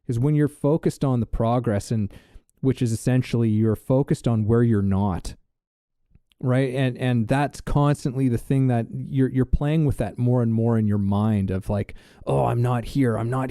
Is when you're focused on the progress, and which is essentially you're focused on where you're not, right? And that's constantly the thing that you're playing with, that more and more in your mind of like, oh, I'm not here yet, I'm not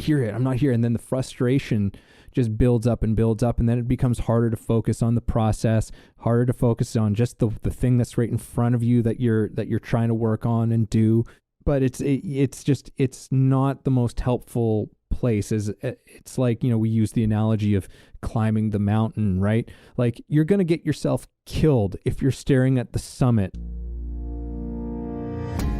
here. And then the frustration just builds up, and then it becomes harder to focus on the process, harder to focus on just the thing that's right in front of you that you're trying to work on and do. But it's not the most helpful place. It's like, we use the analogy of climbing the mountain, right? Like, you're going to get yourself killed if you're staring at the summit.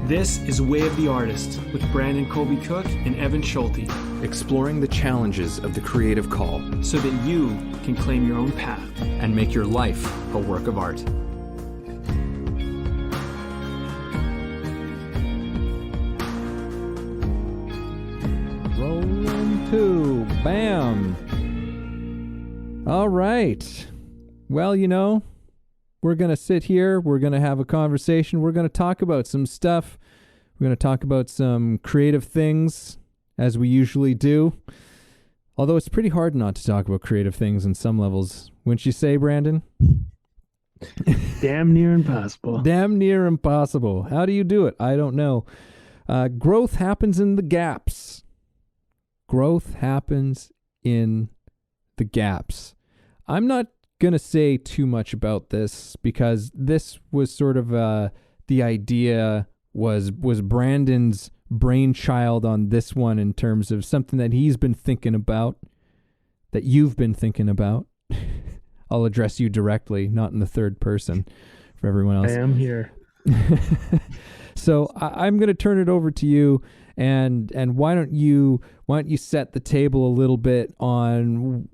This is Way of the Artist with Brandon Colby Cook and Evan Schulte, Exploring the challenges of the creative call so that you can claim your own path and make your life a work of art. Rolling two. Bam. All right. Well, we're going to sit here. We're going to have a conversation. We're going to talk about some stuff. We're going to talk about some creative things, as we usually do. Although it's pretty hard not to talk about creative things in some levels. Wouldn't you say, Brandon? Damn near impossible. Damn near impossible. How do you do it? I don't know. Growth happens in the gaps. Growth happens in the gaps. I'm not going to say too much about this because this was sort of the idea was Brandon's brainchild on this one, in terms of something that he's been thinking about, that you've been thinking about. I'll address you directly, not in the third person for everyone else. I am here. So I'm going to turn it over to you, and why don't you set the table a little bit on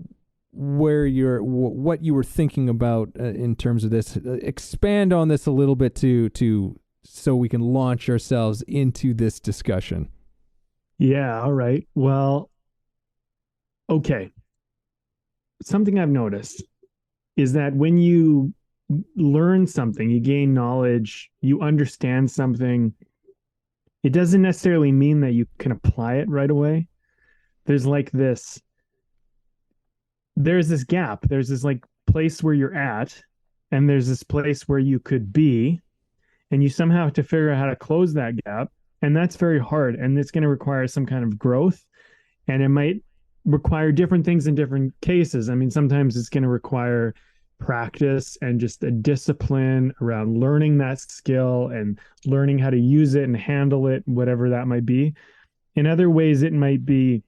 what you were thinking about in terms of this. Expand on this a little bit to so we can launch ourselves into this discussion. Yeah, all right. Well, okay. Something I've noticed is that when you learn something, you gain knowledge, you understand something, it doesn't necessarily mean that you can apply it right away. There's this gap. There's this like place where you're at, and there's this place where you could be, and you somehow have to figure out how to close that gap. And that's very hard. And it's going to require some kind of growth, and it might require different things in different cases. I mean, sometimes it's going to require practice and just a discipline around learning that skill and learning how to use it and handle it, whatever that might be. In other ways, it might be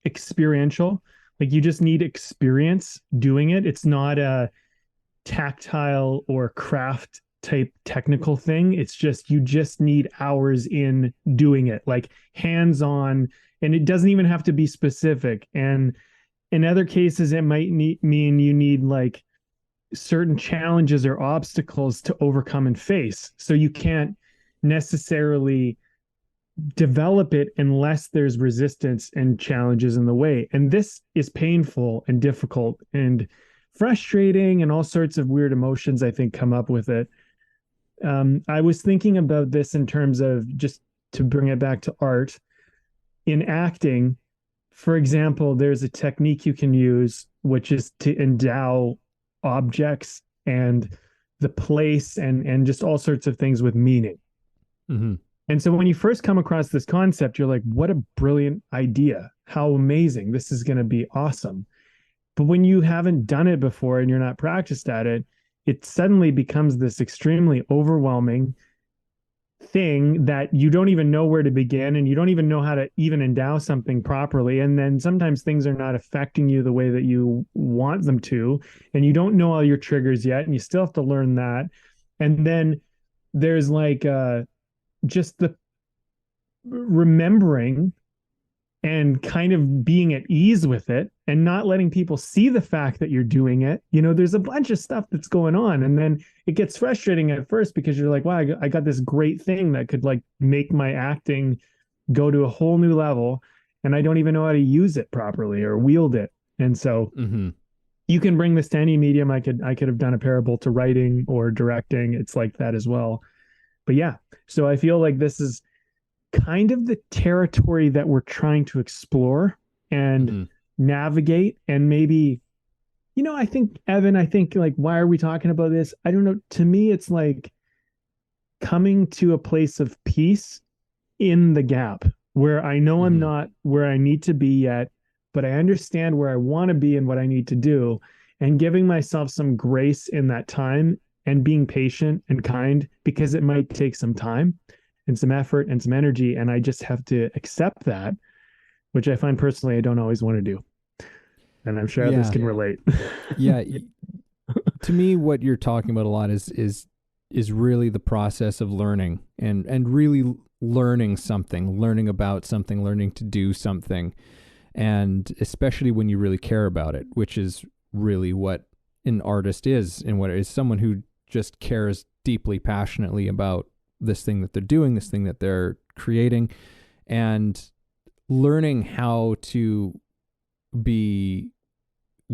experiential. Like, you just need experience doing it. It's not a tactile or craft type technical thing. It's just, you just need hours in doing it, like hands-on, and it doesn't even have to be specific. And in other cases, it might mean you need like certain challenges or obstacles to overcome and face. So you can't necessarily develop it unless there's resistance and challenges in the way. And this is painful and difficult and frustrating, and all sorts of weird emotions, I think, come up with it. I was thinking about this in terms of, just to bring it back to art, in acting, for example, there's a technique you can use, which is to endow objects and the place and just all sorts of things with meaning. Mm-hmm. And so when you first come across this concept, you're like, what a brilliant idea. How amazing. This is going to be awesome. But when you haven't done it before and you're not practiced at it, it suddenly becomes this extremely overwhelming thing that you don't even know where to begin, and you don't even know how to even endow something properly. And then sometimes things are not affecting you the way that you want them to, and you don't know all your triggers yet, and you still have to learn that. And then there's like just the remembering and kind of being at ease with it and not letting people see the fact that you're doing it. There's a bunch of stuff that's going on. And then it gets frustrating at first because you're like, wow, I got this great thing that could like make my acting go to a whole new level, and I don't even know how to use it properly or wield it. And so you can bring this to any medium. I could have done a parable to writing or directing. It's like that as well. But yeah, so I feel like this is kind of the territory that we're trying to explore. and Mm-hmm. navigate. And maybe, I think, Evan, like, why are we talking about this? I don't know. To me, it's like coming to a place of peace in the gap where I know I'm Mm-hmm. not where I need to be yet, but I understand where I want to be and what I need to do, and giving myself some grace in that time and being patient and kind, because it might take some time and some effort and some energy. And I just have to accept that, which I find personally I don't always want to do. And I'm sure others Yeah. can relate. Yeah. To me, what you're talking about a lot is really the process of learning and really learning something, learning about something, learning to do something, and especially when you really care about it, which is really what an artist is, and what is someone who just cares deeply, passionately about this thing that they're doing, this thing that they're creating, and learning how to be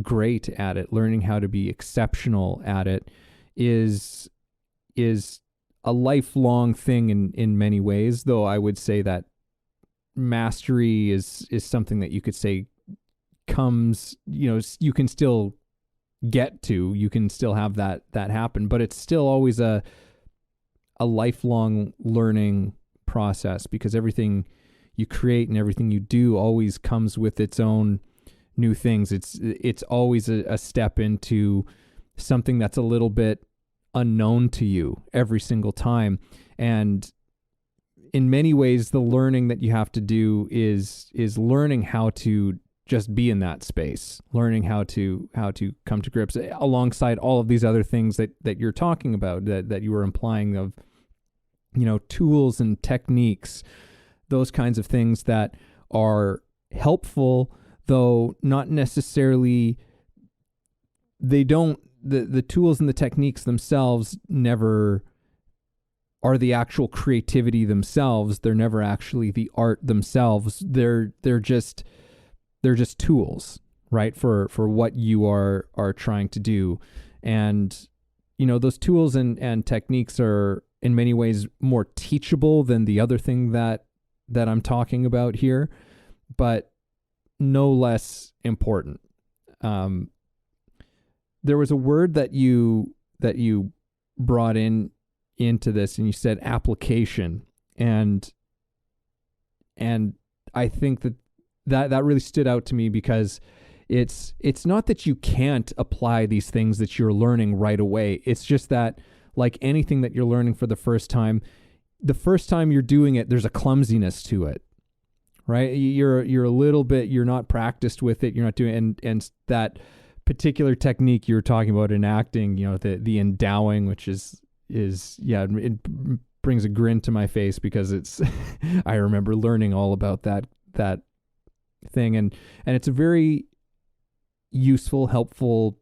great at it, learning how to be exceptional at it is a lifelong thing in many ways, though I would say that mastery is something that you could say comes, you can still get to, you can still have that happen, but it's still always a lifelong learning process, because everything you create and everything you do always comes with its own new things. It's always a step into something that's a little bit unknown to you every single time. And in many ways, the learning that you have to do is learning how to just be in that space, learning how to come to grips alongside all of these other things that you're talking about, that you were implying, of tools and techniques, those kinds of things that are helpful, though not necessarily, they don't, the tools and the techniques themselves never are the actual creativity themselves. They're never actually the art themselves. They're just tools, right? For what you are trying to do. And, those tools and techniques are in many ways more teachable than the other thing that I'm talking about here, but no less important. There was a word that you brought into this, and you said application, and I think that really stood out to me, because it's not that you can't apply these things that you're learning right away. It's just that, like anything that you're learning for the first time you're doing it, there's a clumsiness to it, right? You're a little bit, you're not practiced with it, you're not doing, and that particular technique you're talking about in acting, the endowing, which is it brings a grin to my face, because it's I remember learning all about that thing, and it's a very useful, helpful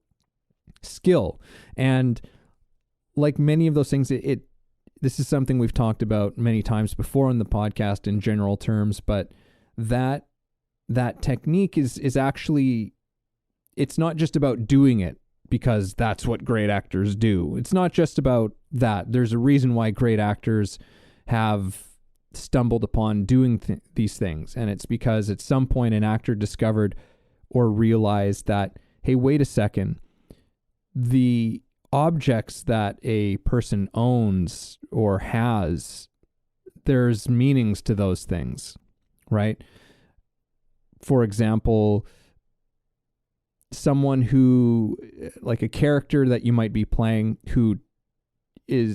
skill. And like many of those things, this is something we've talked about many times before on the podcast in general terms, but that technique is actually, it's not just about doing it because that's what great actors do. It's not just about that. There's a reason why great actors have stumbled upon doing these things. And it's because at some point an actor discovered or realized that, hey, wait a second, the objects that a person owns or has, there's meanings to those things, right? For example, someone who, like a character that you might be playing who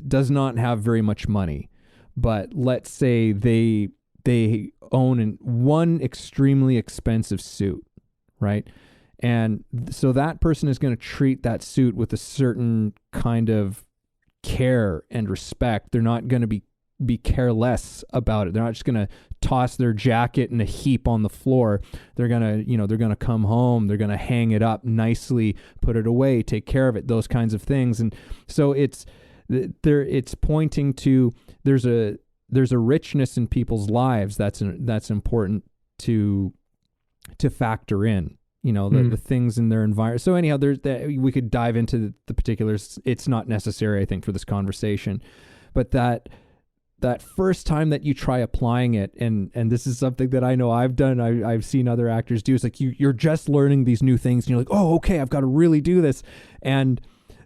does not have very much money, but let's say they own one extremely expensive suit, right? And so that person is going to treat that suit with a certain kind of care and respect. They're not going to be careless about it. They're not just going to toss their jacket in a heap on the floor. They're going to come home, they're going to hang it up nicely, put it away, take care of it, those kinds of things. And so it's pointing to, there's a richness in people's lives that's important to factor in, the things in their environment. So anyhow, we could dive into the particulars. It's not necessary, I think, for this conversation, but that that first time that you try applying it, and this is something that I know I've done, I've seen other actors do, it's like you're just learning these new things and you're like, oh, okay, I've got to really do this. And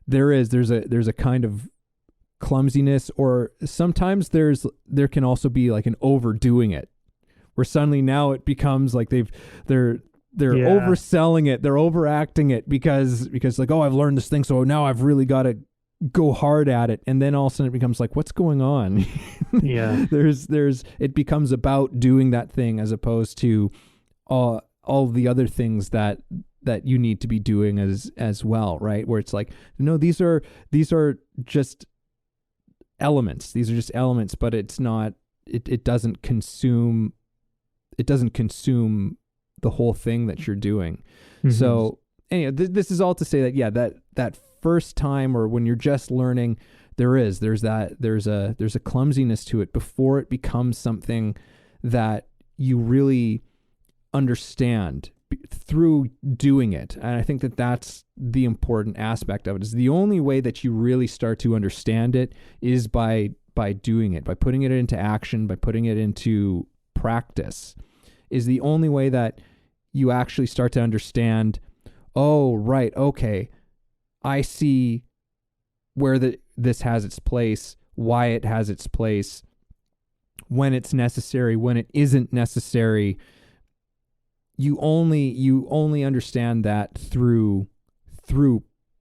there's a kind of clumsiness, or sometimes there can also be like an overdoing it, where suddenly now it becomes like they're overselling it, they're overacting it because like, oh, I've learned this thing, so now I've really got to go hard at it. And then all of a sudden it becomes like, what's going on? Yeah. It becomes about doing that thing as opposed to all the other things that you need to be doing as well, right? Where it's like, no, these are just elements. These are just elements, but it's not, it doesn't consume the whole thing that you're doing. Mm-hmm. So anyway, this is all to say that, yeah, that first time, or when you're just learning, there's a clumsiness to it before it becomes something that you really understand through doing it. And I think that that's the important aspect of it. Is the only way that you really start to understand it is by doing it, by putting it into action, by putting it into practice, is the only way that you actually start to understand, oh, right, okay, I see where this has its place, why it has its place, when it's necessary, when it isn't necessary. You only understand that through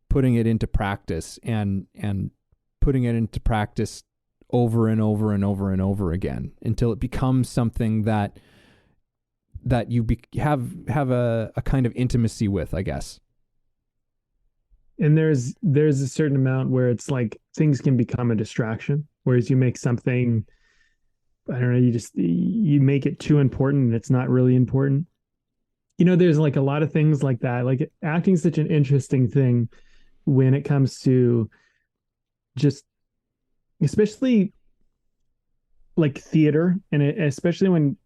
putting it into practice and putting it into practice over and over and over and over again until it becomes something that you have a kind of intimacy with, I guess. And there's a certain amount where it's like things can become a distraction, whereas you make something, I don't know, you make it too important and it's not really important. You know, there's like a lot of things like that. Like acting is such an interesting thing when it comes to just, especially like theater, and especially when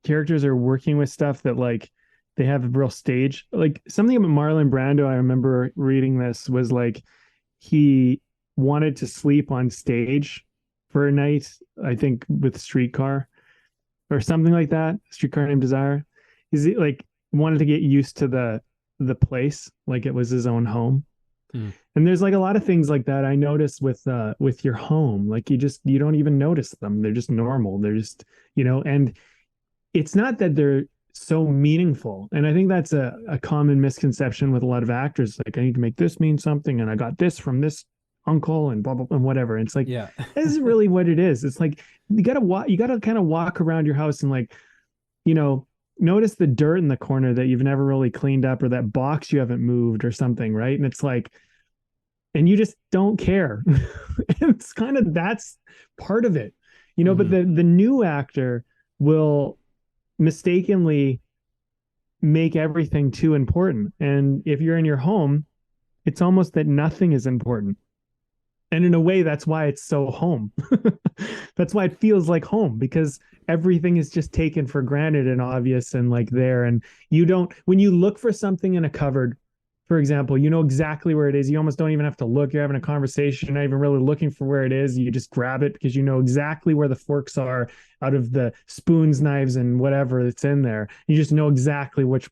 characters are working with stuff that like they have a real stage. Like something about Marlon Brando, I remember reading this, was like he wanted to sleep on stage for a night, I think with Streetcar or something like that. Streetcar Named Desire. He's like wanted to get used to the place, like it was his own home. And there's like a lot of things like that I noticed with your home. Like you don't even notice them. They're just normal. They're just, and it's not that they're so meaningful. And I think that's a common misconception with a lot of actors. Like, I need to make this mean something, and I got this from this uncle and blah, blah, blah, and whatever. And it's like, yeah, this is really what it is. It's like, you gotta kind of walk around your house and like, notice the dirt in the corner that you've never really cleaned up, or that box you haven't moved or something, right? And it's like, and you just don't care. It's kind of, that's part of it, but the new actor will mistakenly make everything too important. And if you're in your home, it's almost that nothing is important. And in a way, that's why it's so home. That's why it feels like home, because everything is just taken for granted and obvious and like there. And when you look for something in a cupboard, for example, you know exactly where it is. You almost don't even have to look. You're having a conversation, you're not even really looking for where it is. You just grab it because you know exactly where the forks are out of the spoons, knives, and whatever that's in there. You just know exactly which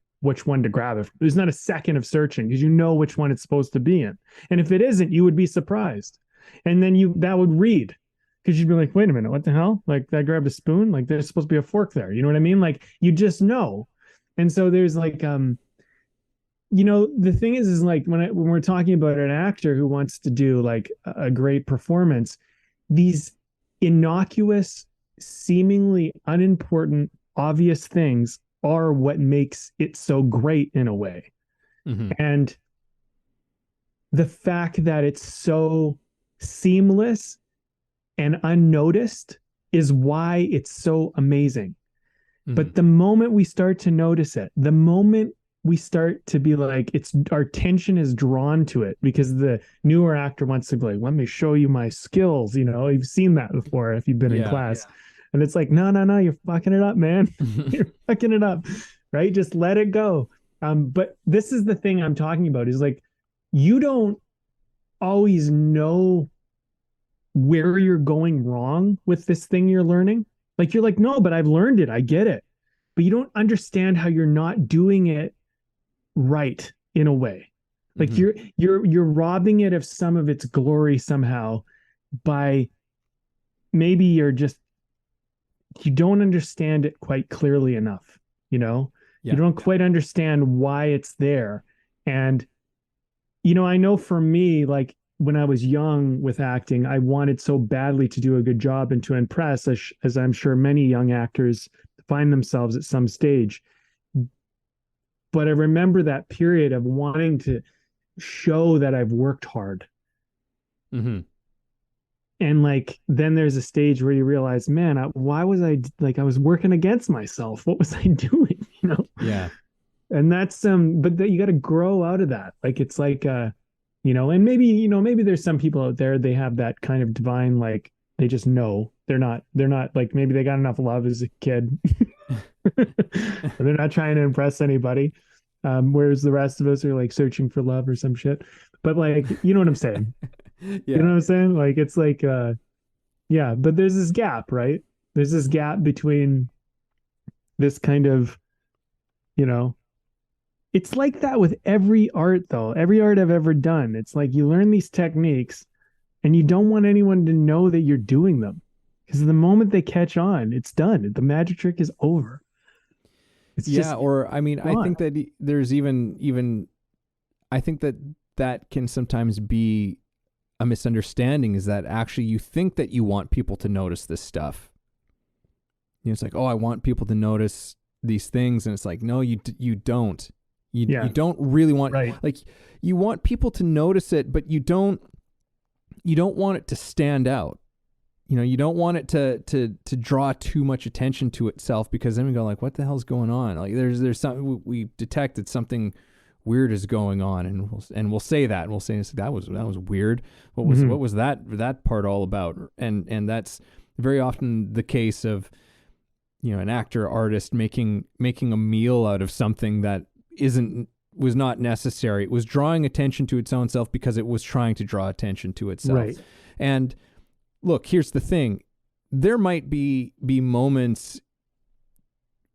one to grab it. There's not a second of searching because you know which one it's supposed to be in. And if it isn't, you would be surprised. And then that would read, because you'd be like, wait a minute, what the hell? Like, I grabbed a spoon? Like, there's supposed to be a fork there. You know what I mean? Like, you just know. And so there's like, the thing is like when we're talking about an actor who wants to do like a great performance, these innocuous, seemingly unimportant, obvious things are what makes it so great in a way. Mm-hmm. And the fact that it's so seamless and unnoticed is why it's so amazing. Mm-hmm. But the moment we start to notice it, the moment we start to be like, our attention is drawn to it because the newer actor wants to go like, let me show you my skills. You've seen that before if you've been in class. Yeah. And it's like, no, you're fucking it up, man. You're fucking it up, right? Just let it go. But this is the thing I'm talking about, is like, you don't always know where you're going wrong with this thing you're learning. Like you're like, no, but I've learned it. I get it. But you don't understand how you're not doing it right in a way. Like Mm-hmm. you're robbing it of some of its glory somehow by maybe you don't understand it quite clearly enough, you know? You Yeah. don't quite understand why it's there. And I know for me, like when I was young with acting, I wanted so badly to do a good job and to impress, as I'm sure many young actors find themselves at some stage. But I remember that period of wanting to show that I've worked hard. Mm-hmm. And like, then there's a stage where you realize, man, why was I was working against myself? What was I doing? Yeah. And that's, but you got to grow out of that. Like, it's like, and maybe there's some people out there, they have that kind of divine, like, they just know they're not like, maybe they got enough love as a kid. They're not trying to impress anybody. Whereas the rest of us are like searching for love or some shit. But like, you know what I'm saying? You know Yeah. what I'm saying? Like, it's like, yeah, but there's this gap, right? There's this gap between this kind of, you know, it's like that with every art, though. Every art I've ever done, it's like you learn these techniques and you don't want anyone to know that you're doing them. Because the moment they catch on, it's done. The magic trick is over. It's Yeah. just Or, I mean, I gone. think that there's even, I think that that can sometimes be a misunderstanding, is that actually you think that you want people to notice this stuff. It's like, oh, I want people to notice these things. And it's like, no, you don't. You Yeah, don't really want, right. like, you want people to notice it, but you don't want it to stand out. You don't want it to draw too much attention to itself, because then we go like, what the hell's going on? Like there's something we detect that something weird is going on, and we'll say that, and we'll say that was weird. What was that part all about? And that's very often the case of an actor artist making a meal out of something that was not necessary. It was drawing attention to its own self because it was trying to draw attention to itself. Right. And look, here's the thing. There might be moments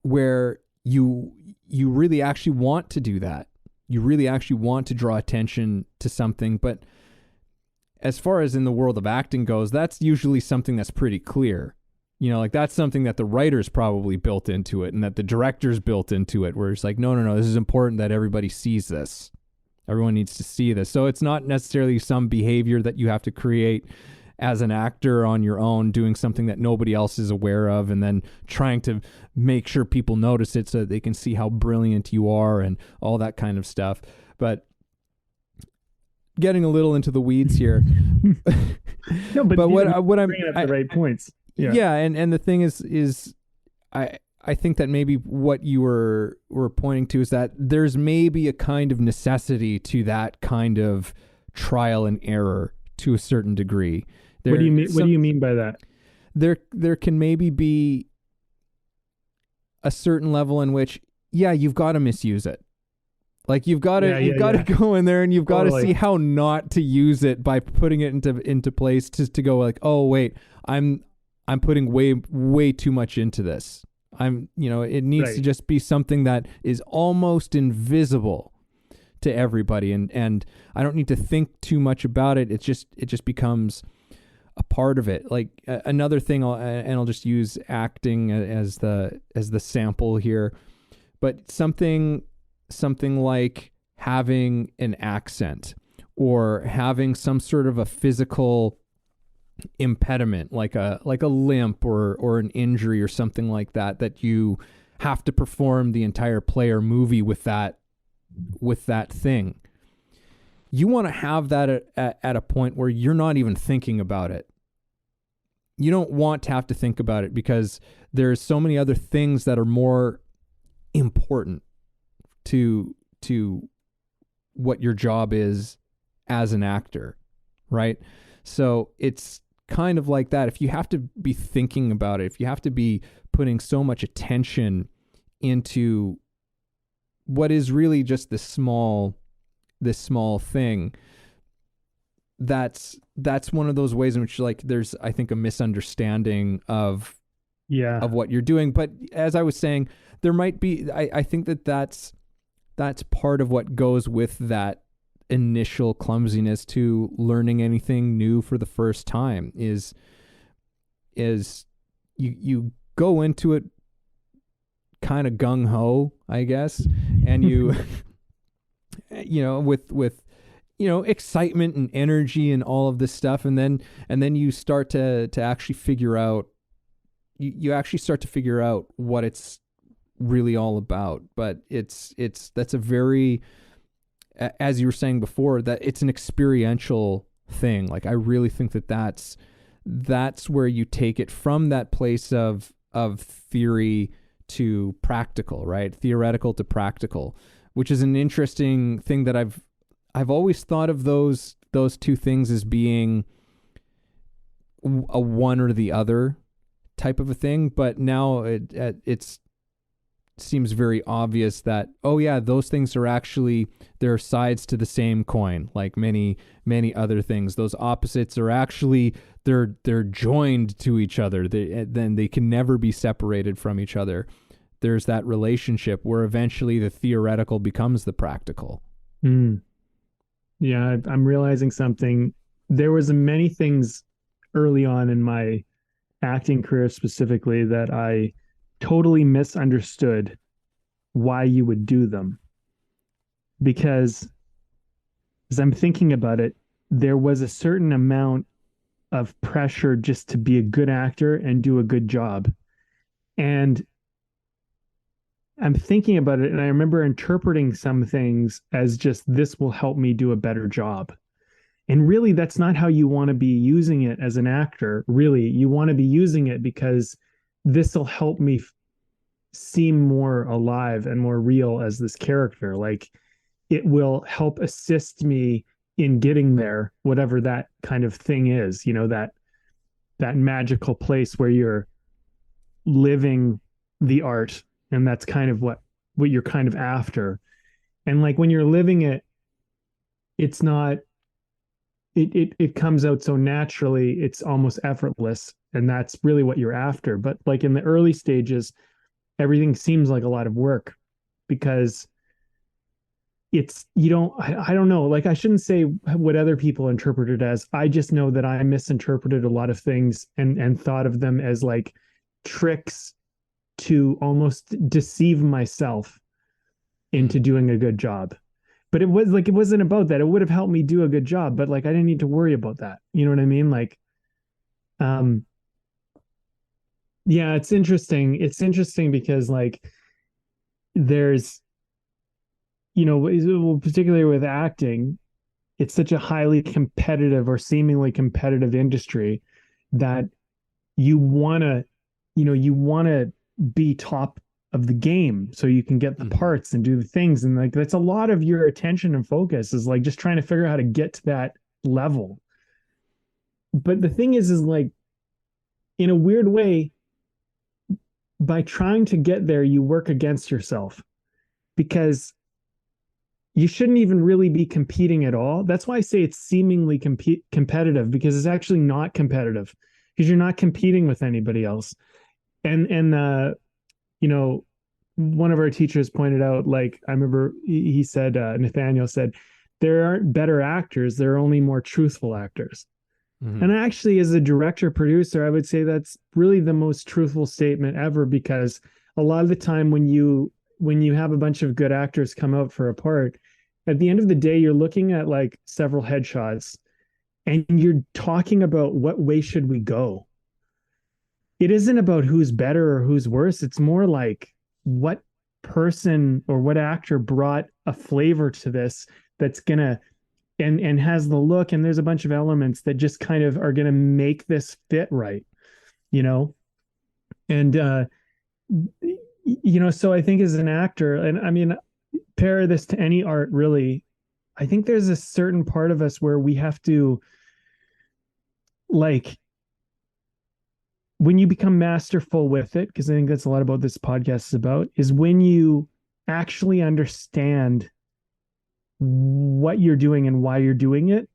where you really actually want to do that. You really actually want to draw attention to something, but as far as in the world of acting goes, that's usually something that's pretty clear. Like that's something that the writers probably built into it and that the directors built into it, where it's like, no, this is important that everybody sees this. Everyone needs to see this. So it's not necessarily some behavior that you have to create as an actor on your own, doing something that nobody else is aware of, and then trying to make sure people notice it so that they can see how brilliant you are and all that kind of stuff. But getting a little into the weeds here. No, but what I'm bringing up the right points. Yeah, and the thing is I think that maybe what you were pointing to is that there's maybe a kind of necessity to that kind of trial and error to a certain degree. What do you mean? What do you mean by that? There can maybe be a certain level in which, yeah, you've got to misuse it. Like you've got to go in there and you've got to see how not to use it by putting it into place, to go like, oh wait, I'm putting way too much into this. It needs to just be something that is almost invisible to everybody, and I don't need to think too much about it. It just becomes a part of it. Like another thing, I'll just use acting as the sample here, but something like having an accent or having some sort of a physical impediment, like a limp or an injury or something like that you have to perform the entire play or movie with that thing. You want to have that at a point where you're not even thinking about it. You don't want to have to think about it because there's so many other things that are more important to what your job is as an actor, right? So it's kind of like that. If you have to be thinking about it, if you have to be putting so much attention into what is really just this small thing, that's one of those ways in which, like, there's, I think, a misunderstanding Yeah. of what you're doing. But as I was saying, there might be, I think that's part of what goes with that initial clumsiness to learning anything new for the first time is you go into it kind of gung ho, I guess, and you with excitement and energy and all of this stuff, and then you start to actually figure out, you actually start to figure out what it's really all about. But that's a very, as you were saying before, that it's an experiential thing. Like, I really think that's where you take it from that place of theory to practical, right? Theoretical to practical, which is an interesting thing that I've always thought of those two things as being a one or the other type of a thing. But now it's seems very obvious that, oh yeah, those things are actually, there are sides to the same coin, like many other things. Those opposites are actually, they're joined to each other. Then they can never be separated from each other. There's that relationship where eventually the theoretical becomes the practical. Yeah, I'm realizing something. There was many things early on in my acting career specifically that I totally misunderstood why you would do them. Because as I'm thinking about it, there was a certain amount of pressure just to be a good actor and do a good job. And I'm thinking about it, and I remember interpreting some things as just, this will help me do a better job. And really, that's not how you want to be using it as an actor. Really, you want to be using it because this will help me seem more alive and more real as this character. Like, it will help assist me in getting there, whatever that kind of thing is, that magical place where you're living the art. And that's kind of what you're kind of after. And like, when you're living it, it's not, it comes out so naturally, it's almost effortless. And that's really what you're after. But like in the early stages, everything seems like a lot of work because it's, I don't know, like, I shouldn't say what other people interpret it as. I just know that I misinterpreted a lot of things and thought of them as like tricks to almost deceive myself into doing a good job. But it wasn't about that. It would have helped me do a good job, but like, I didn't need to worry about that. You know what I mean? Like, yeah, it's interesting. It's interesting because like, there's, particularly with acting, it's such a highly competitive or seemingly competitive industry that you want to be top of the game so you can get the parts and do the things. And like, that's a lot of your attention and focus is like just trying to figure out how to get to that level. But the thing is like, in a weird way, by trying to get there, you work against yourself because you shouldn't even really be competing at all. That's why I say it's seemingly competitive, because it's actually not competitive, because you're not competing with anybody else. And one of our teachers pointed out, like, I remember he said, Nathaniel said, there aren't better actors, there are only more truthful actors. And actually, as a director producer, I would say that's really the most truthful statement ever, because a lot of the time when you have a bunch of good actors come out for a part, at the end of the day, you're looking at like several headshots and you're talking about what way should we go. It isn't about who's better or who's worse. It's more like what person or what actor brought a flavor to this that's gonna and has the look, and there's a bunch of elements that just kind of are gonna make this fit right, and so I think as an actor, and I mean, pair this to any art really, I think there's a certain part of us where we have to, like, when you become masterful with it, because I think that's a lot about this podcast is about, is when you actually understand what you're doing and why you're doing it,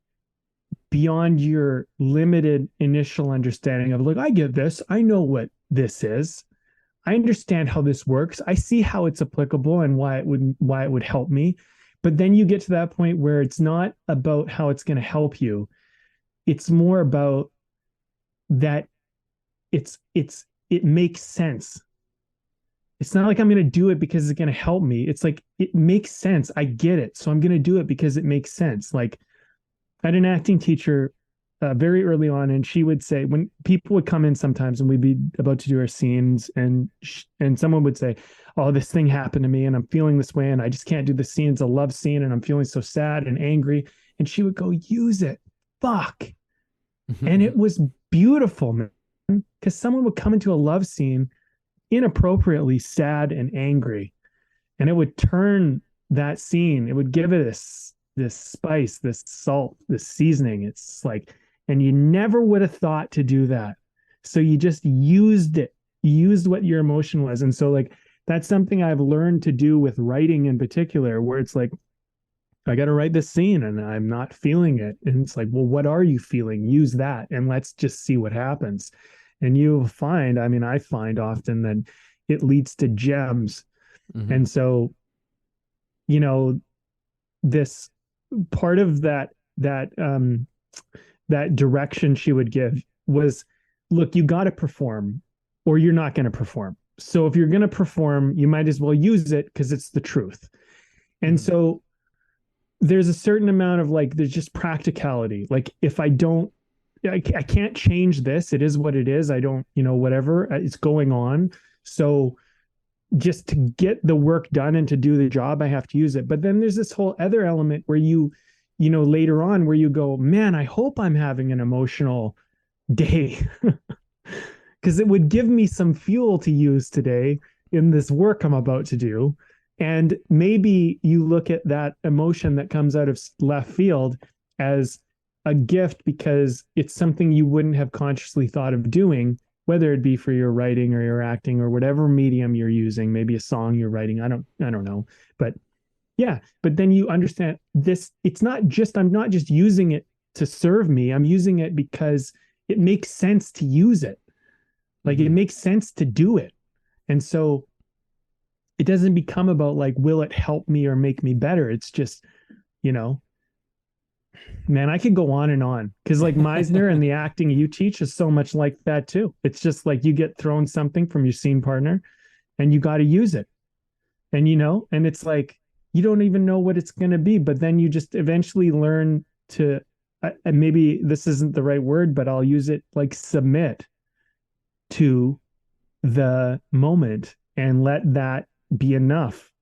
beyond your limited initial understanding of like, I get this, I know what this is, I understand how this works, I see how it's applicable and why it would help me. But then you get to that point where it's not about how it's going to help you. It's more about that it makes sense. It's not like I'm going to do it because it's going to help me. It's like it makes sense. I get it. So I'm going to do it because it makes sense. Like I had an acting teacher very early on, and she would say, when people would come in sometimes and we'd be about to do our scenes, and someone would say, oh, this thing happened to me and I'm feeling this way and I just can't do the scene. It's a love scene and I'm feeling so sad and angry. And she would go, use it. Fuck. And it was beautiful, man, because someone would come into a love scene inappropriately sad and angry, and it would turn that scene, it would give it this spice, this salt, this seasoning. It's like, and you never would have thought to do that. So you just used it, used what your emotion was. And so like that's something I've learned to do with writing in particular, where it's like, I got to write this scene and I'm not feeling it. And it's like, well, what are you feeling? Use that and let's just see what happens. And you'll find, I mean, I find often that it leads to gems. Mm-hmm. And so, you know, this part of that direction she would give was, look, you got to perform or you're not going to perform. So if you're going to perform, you might as well use it because it's the truth. And mm-hmm. so there's a certain amount of like, there's just practicality. Like if I can't change this. It is what it is. I don't, whatever, it's going on. So just to get the work done and to do the job, I have to use it. But then there's this whole other element where later on where you go, man, I hope I'm having an emotional day because it would give me some fuel to use today in this work I'm about to do. And maybe you look at that emotion that comes out of left field as a gift because it's something you wouldn't have consciously thought of doing, whether it be for your writing or your acting or whatever medium you're using, maybe a song you're writing. I don't know. But yeah, but then you understand this. I'm not just using it to serve me. I'm using it because it makes sense to use it. Like it makes sense to do it. And so it doesn't become about like, will it help me or make me better? It's just, man, I could go on and on because like Meisner and the acting you teach is so much like that too. It's just like you get thrown something from your scene partner and you got to use it. And, and it's like, you don't even know what it's going to be, but then you just eventually learn to, and maybe this isn't the right word, but I'll use it, like submit to the moment and let that be enough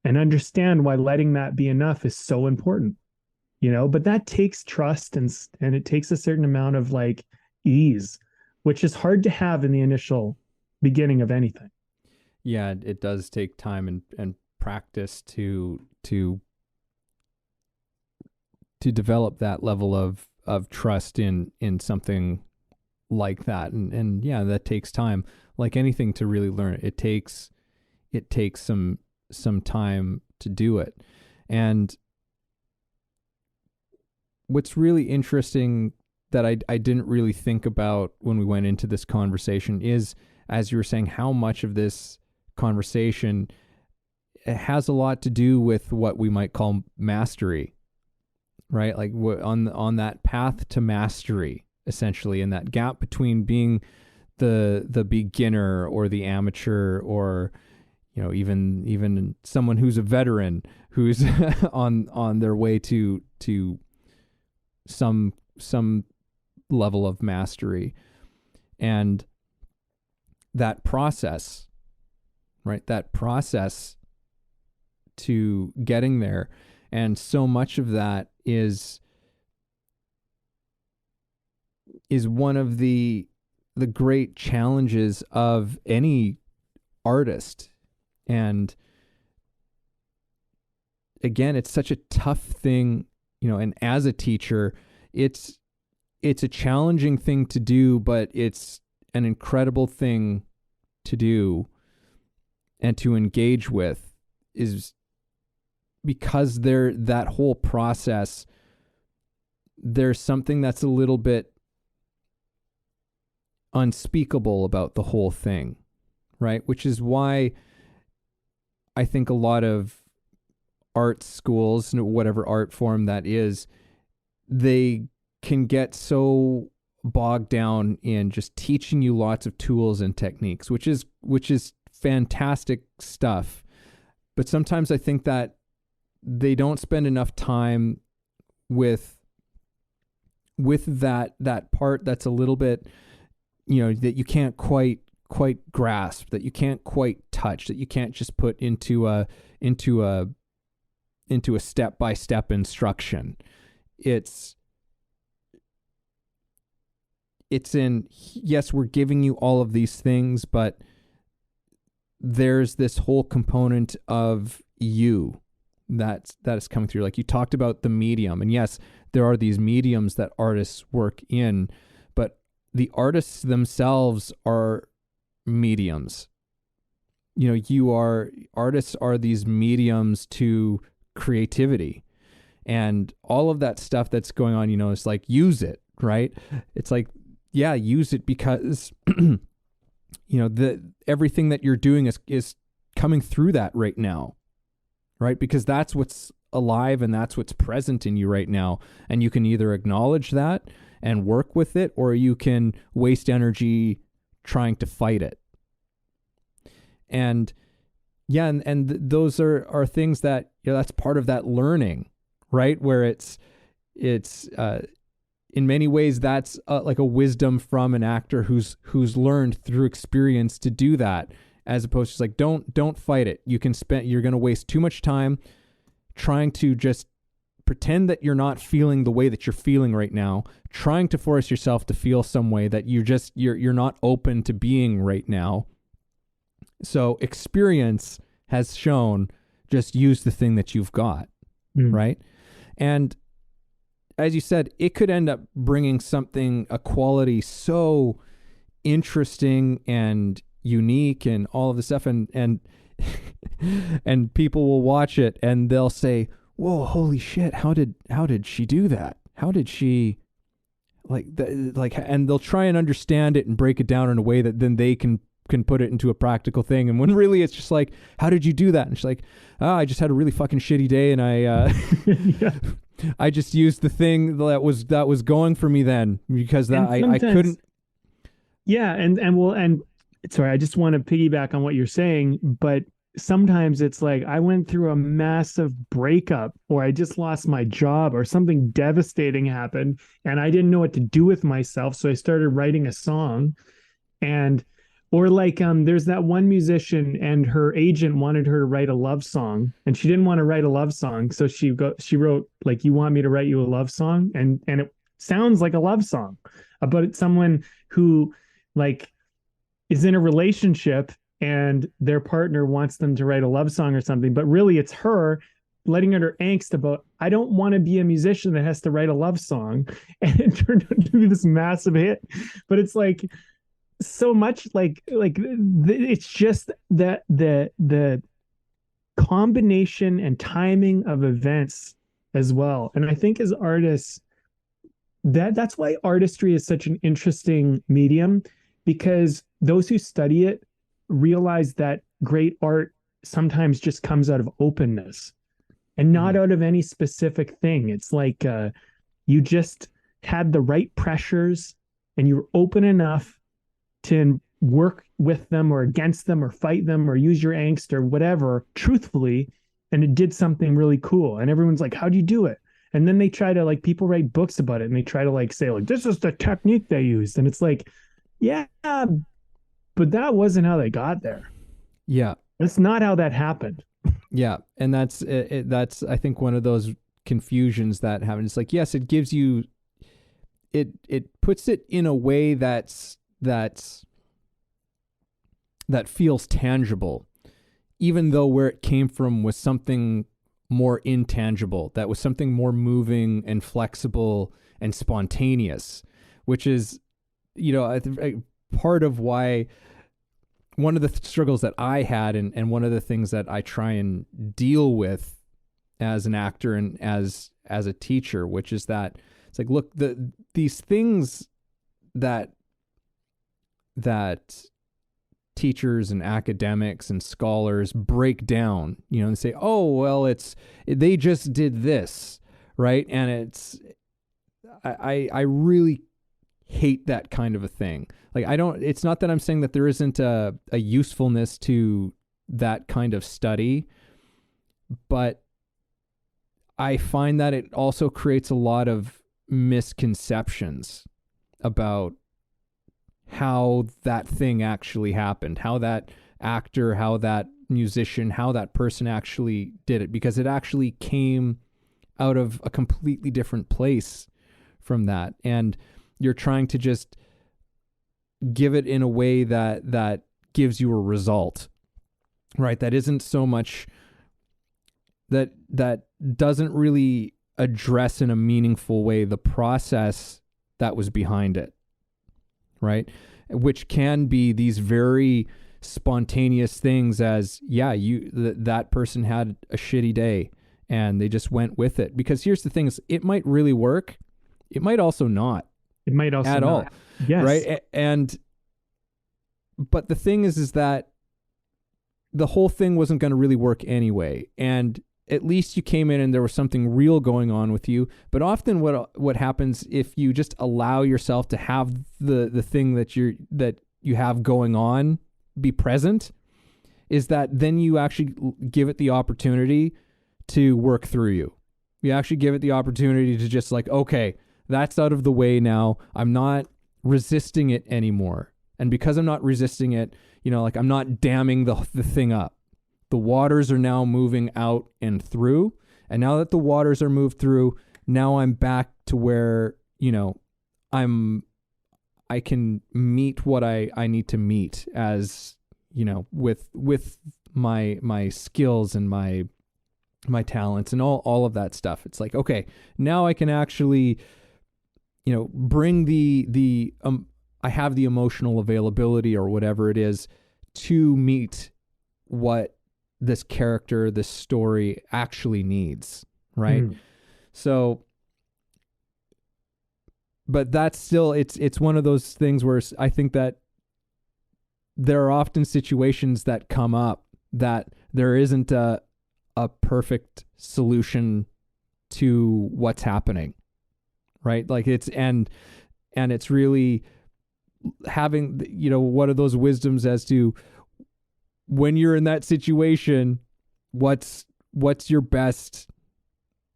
and understand why letting that be enough is so important. But that takes trust and it takes a certain amount of like ease, which is hard to have in the initial beginning of anything. Yeah, it does take time and practice to develop that level of trust in something like that. And yeah, that takes time. Like anything to really learn it takes some time to do it. And what's really interesting that I didn't really think about when we went into this conversation is, as you were saying, how much of this conversation has a lot to do with what we might call mastery, right? Like on that path to mastery, essentially, and that gap between being the beginner or the amateur or even someone who's a veteran who's on their way to some level of mastery. And that process, right? That process to getting there. And so much of that is one of the great challenges of any artist. And again, it's such a tough thing, and as a teacher, it's a challenging thing to do, but it's an incredible thing to do and to engage with, is because that whole process there's something that's a little bit unspeakable about the whole thing, right? Which is why I think a lot of art schools, whatever art form that is, they can get so bogged down in just teaching you lots of tools and techniques, which is fantastic stuff. But sometimes I think that they don't spend enough time with that part that's a little bit, that you can't quite grasp, that you can't quite touch, that you can't just put into a step-by-step instruction. It's in, yes, we're giving you all of these things, but there's this whole component of you that is coming through. Like you talked about the medium, and yes, there are these mediums that artists work in, but the artists themselves are mediums. Artists are these mediums to creativity, and all of that stuff that's going on, it's like, use it, right? It's like, yeah, use it, because everything that you're doing is coming through that right now, right? Because that's what's alive and that's what's present in you right now. And you can either acknowledge that and work with it, or you can waste energy trying to fight it. And yeah, and those are things that, that's part of that learning, right? Where it's in many ways, that's like a wisdom from an actor who's learned through experience to do that, as opposed to just like, don't fight it. You're going to waste too much time trying to just pretend that you're not feeling the way that you're feeling right now, trying to force yourself to feel some way that you're not open to being right now. So experience has shown, just use the thing that you've got, right? And as you said, it could end up bringing a quality so interesting and unique and all of this stuff. And and people will watch it and they'll say, whoa, holy shit. How did she do that? How did she and they'll try and understand it and break it down in a way that then they can put it into a practical thing. And when really it's just like, how did you do that? And she's like, I just had a really fucking shitty day. And I just used the thing that was going for me then, because I couldn't. Yeah. And sorry, I just want to piggyback on what you're saying, but sometimes it's like, I went through a massive breakup, or I just lost my job, or something devastating happened and I didn't know what to do with myself. So I started writing a song. Or like, there's that one musician and her agent wanted her to write a love song, and she didn't want to write a love song. So she wrote like, you want me to write you a love song? And it sounds like a love song about someone who like is in a relationship and their partner wants them to write a love song or something. But really it's her letting out her angst about, I don't want to be a musician that has to write a love song. And it turned out to be this massive hit. But it's like, so much it's just that the combination and timing of events as well. And I think as artists, that's why artistry is such an interesting medium, because those who study it realize that great art sometimes just comes out of openness and not out of any specific thing. It's like you just had the right pressures and you were open enough to work with them or against them or fight them or use your angst or whatever truthfully, and it did something really cool. And everyone's like, how'd you do it? And then they try to, like, people write books about it and they try to like say like, this is the technique they used. And it's like, yeah, but that wasn't how they got there. Yeah. That's not how that happened. Yeah. And that's I think one of those confusions that happen. It's like, yes, it gives you, it puts it in a way that feels tangible, even though where it came from was something more intangible, that was something more moving and flexible and spontaneous, which is, part of why one of the struggles that I had and one of the things that I try and deal with as an actor and as a teacher, which is that It's like, look, these things that that teachers and academics and scholars break down, and say, oh, well, they just did this, right? And I really hate that kind of a thing. Like, it's not that I'm saying that there isn't a usefulness to that kind of study, but I find that it also creates a lot of misconceptions about how that thing actually happened, how that actor, how that musician, how that person actually did it, because it actually came out of a completely different place from that. And you're trying to just give it in a way that gives you a result, right? That isn't so much that doesn't really address in a meaningful way the process that was behind it, right? Which can be these very spontaneous things as, yeah, that person had a shitty day and they just went with it. Because here's the thing is, it might really work. It might also not. It might also at not. all. Yes. Right. But the thing is that the whole thing wasn't going to really work anyway. And at least you came in and there was something real going on with you. But often what happens if you just allow yourself to have the thing that you have going on be present, is that then you actually give it the opportunity to work through you. You actually give it the opportunity to just like, okay, that's out of the way now. I'm not resisting it anymore. And because I'm not resisting it, like, I'm not damming the thing up. The waters are now moving out and through. And now that the waters are moved through, now I'm back to where, I can meet what I need to meet as, with my skills and my talents and all of that stuff. It's like, okay, now I can actually, bring I have the emotional availability or whatever it is to meet what this character, this story actually needs, right? So, but that's still, it's one of those things where I think that there are often situations that come up that there isn't a perfect solution to what's happening, right? Like and it's really having, what are those wisdoms as to when you're in that situation, what's your best,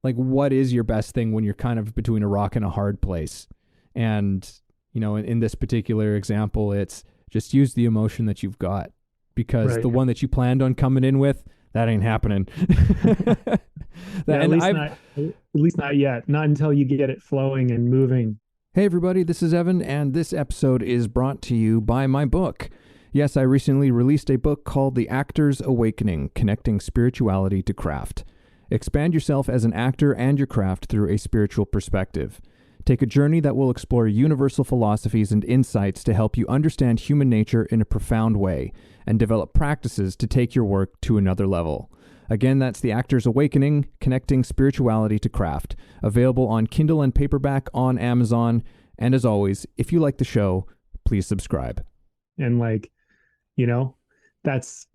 like, what is your best thing when you're kind of between a rock and a hard place? And, in this particular example, it's just use the emotion that you've got, because Right. the one that you planned on coming in with, that ain't happening. At least not yet. Not until you get it flowing and moving. Hey everybody, this is Evan, and this episode is brought to you by my book. Yes, I recently released a book called The Actor's Awakening: Connecting Spirituality to Craft. Expand yourself as an actor and your craft through a spiritual perspective. Take a journey that will explore universal philosophies and insights to help you understand human nature in a profound way, and develop practices to take your work to another level. Again, that's The Actor's Awakening: Connecting Spirituality to Craft. Available on Kindle and paperback on Amazon. And as always, if you like the show, please subscribe. And that's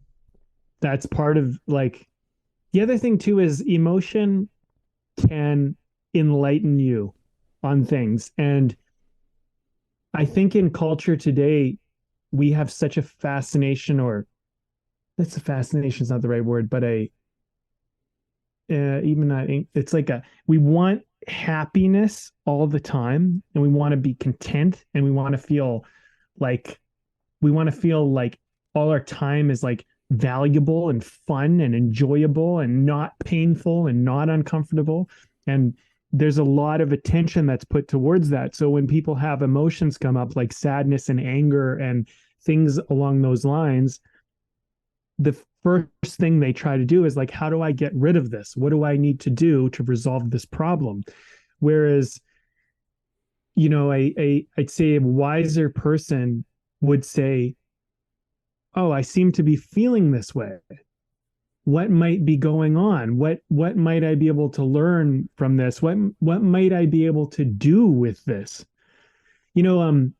part of, like, the other thing too is emotion can enlighten you on things. And I think in culture today, we have such a fascination, or that's a fascination is not the right word, but it's like we want happiness all the time, and we want to be content, and we want to feel like all our time is like valuable and fun and enjoyable and not painful and not uncomfortable. And there's a lot of attention that's put towards that. So when people have emotions come up like sadness and anger and things along those lines, the first thing they try to do is like, how do I get rid of this? What do I need to do to resolve this problem? Whereas, I'd say a wiser person would say, oh, I seem to be feeling this way. what might be going on? What might I be able to learn from this? What might I be able to do with this? You know,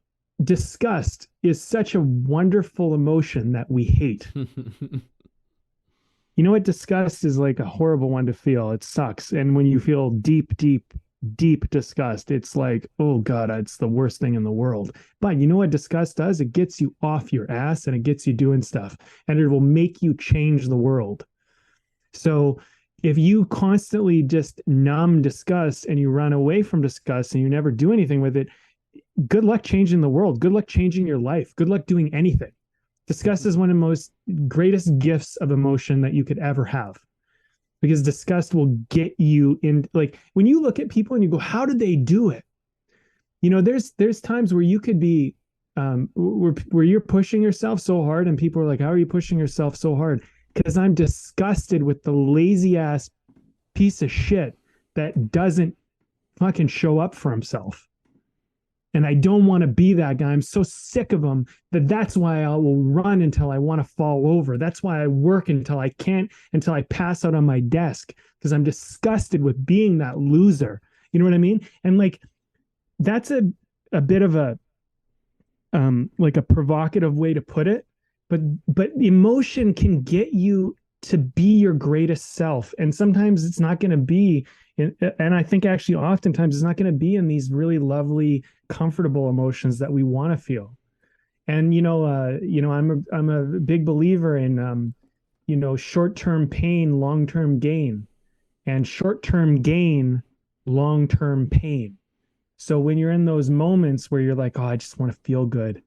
disgust is such a wonderful emotion that we hate. You know what? Disgust is like a horrible one to feel. It sucks. And when you feel deep, deep, deep disgust, it's like, oh God, it's the worst thing in the world. But you know what disgust does? It gets you off your ass and it gets you doing stuff, and it will make you change the world. So if you constantly just numb disgust and you run away from disgust and you never do anything with it, good luck changing the world. Good luck changing your life. Good luck doing anything. Disgust is one of the most greatest gifts of emotion that you could ever have, because disgust will get you in. Like when you look at people and you go, how did they do it? You know, there's times where you could be where you're pushing yourself so hard and people are like, how are you pushing yourself so hard? Because I'm disgusted with the lazy ass piece of shit that doesn't fucking show up for himself. And I don't want to be that guy. I'm so sick of him that's why I will run until I want to fall over. That's why I work until I can't, until I pass out on my desk, because I'm disgusted with being that loser. You know what I mean? And like, that's a bit of a, like a provocative way to put it, but emotion can get you to be your greatest self. And sometimes it's not going to be, and I think actually oftentimes it's not going to be in these really lovely, comfortable emotions that we want to feel. And I'm a big believer in short-term pain, long-term gain, and short-term gain, long-term pain. So when you're in those moments where you're like, oh, I just want to feel good,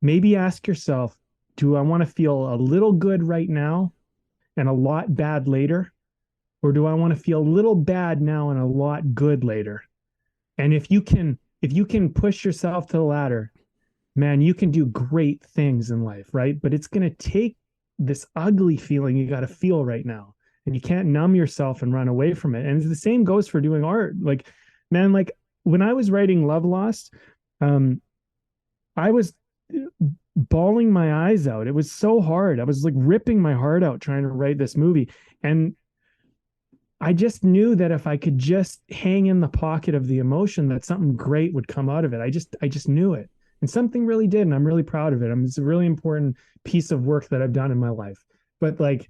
maybe ask yourself, do I want to feel a little good right now and a lot bad later? Or do I want to feel a little bad now and a lot good later? And if you can push yourself to the latter, man, you can do great things in life, right? But it's going to take this ugly feeling you got to feel right now. And you can't numb yourself and run away from it. And the same goes for doing art. Like, man, like when I was writing Love Lost, I was bawling my eyes out. It was so hard. I was like ripping my heart out trying to write this movie. And I just knew that if I could just hang in the pocket of the emotion, that something great would come out of it. I just knew it. And something really did. And I'm really proud of it. It's a really important piece of work that I've done in my life. But like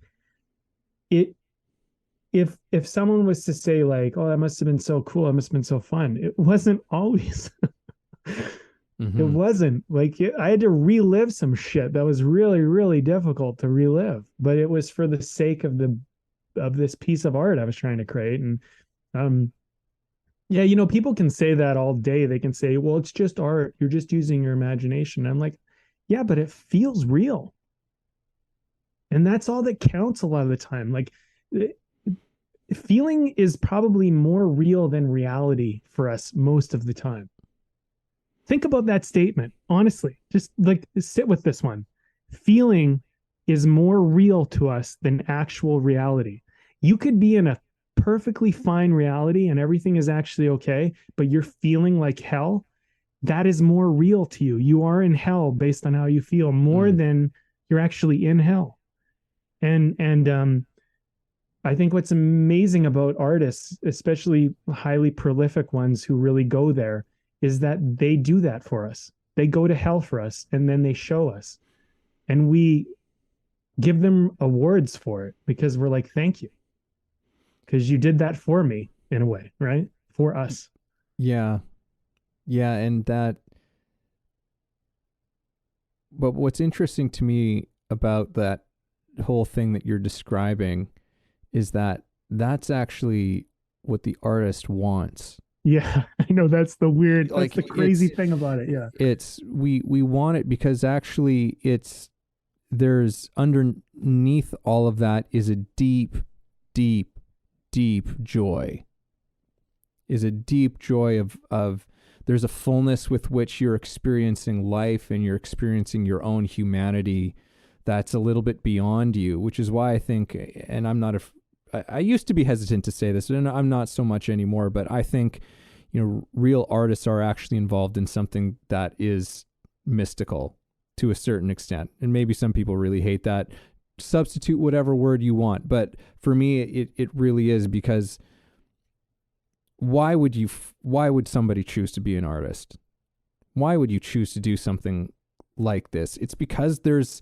if someone was to say like, oh, that must have been so cool, it must have been so fun, it wasn't always. It wasn't like I had to relive some shit that was really, really difficult to relive, but it was for the sake of this piece of art I was trying to create. And yeah, people can say that all day. They can say, well, it's just art, you're just using your imagination. I'm like, yeah, but it feels real. And that's all that counts a lot of the time. Like feeling is probably more real than reality for us most of the time. Think about that statement, honestly. Just like sit with this one. Feeling is more real to us than actual reality. You could be in a perfectly fine reality and everything is actually okay, but you're feeling like hell. That is more real to you. You are in hell based on how you feel more than you're actually in hell. And I think what's amazing about artists, especially highly prolific ones who really go there, is that they do that for us. They go to hell for us and then they show us. And we give them awards for it because we're like, thank you. Because you did that for me in a way, right? For us. Yeah. Yeah. And that, but what's interesting to me about that whole thing that you're describing is that that's actually what the artist wants. Yeah, I know that's the crazy thing about it. Yeah. It's we want it because actually there's underneath all of that is a deep, deep, deep joy. Is a deep joy of there's a fullness with which you're experiencing life and you're experiencing your own humanity that's a little bit beyond you, which is why I think, and I used to be hesitant to say this, and I'm not so much anymore, but I think, real artists are actually involved in something that is mystical to a certain extent. And maybe some people really hate that substitute whatever word you want, but for me it really is, because why would somebody choose to be an artist? Why would you choose to do something like this? It's because there's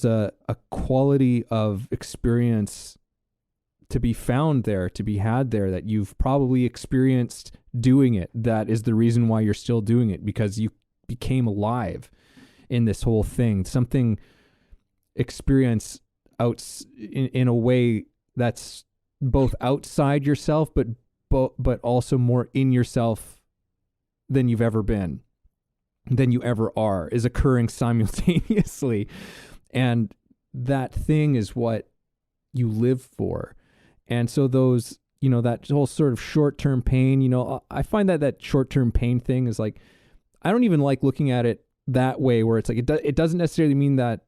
a quality of experience to be found there, to be had there, that you've probably experienced doing it. That is the reason why you're still doing it, because you became alive in this whole thing. Something experience out in a way that's both outside yourself, but also more in yourself than you've ever been, than you ever are, is occurring simultaneously. And that thing is what you live for. And so those, that whole sort of short-term pain, I find that short-term pain thing is like, I don't even like looking at it that way, where it's like, it doesn't necessarily mean that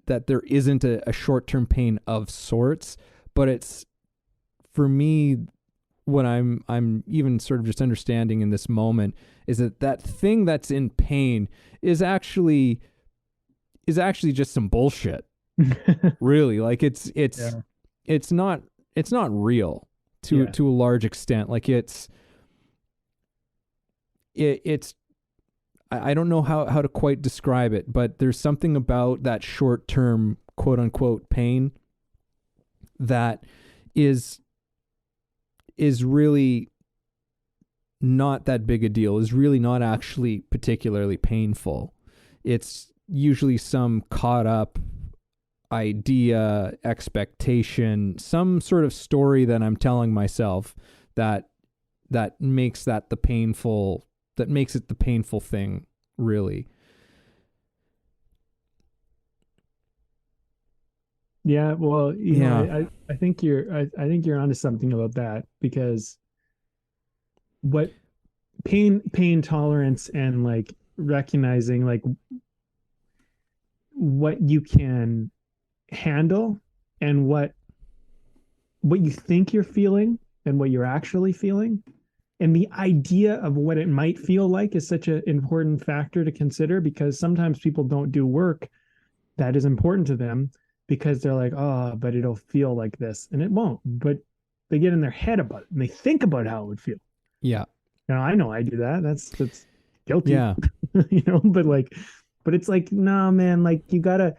there isn't a short-term pain of sorts, but it's, for me, what I'm even sort of just understanding in this moment is that thing that's in pain is actually just some bullshit. Really. Like it's not real to a large extent. Like it's I don't know how to quite describe it, but there's something about that short-term quote unquote pain that is really not that big a deal, is really not actually particularly painful. It's usually some caught up idea, expectation, some sort of story that I'm telling myself that makes it the painful thing, really. Yeah, well, I think you're onto something about that, because what pain tolerance and like recognizing like what you can handle and what you think you're feeling and what you're actually feeling, and the idea of what it might feel like is such an important factor to consider, because sometimes people don't do work that is important to them because they're like, oh, but it'll feel like this, and it won't. But they get in their head about it and they think about how it would feel. Yeah. Now I know I do that. That's guilty. Yeah. But it's like, nah, man, like you gotta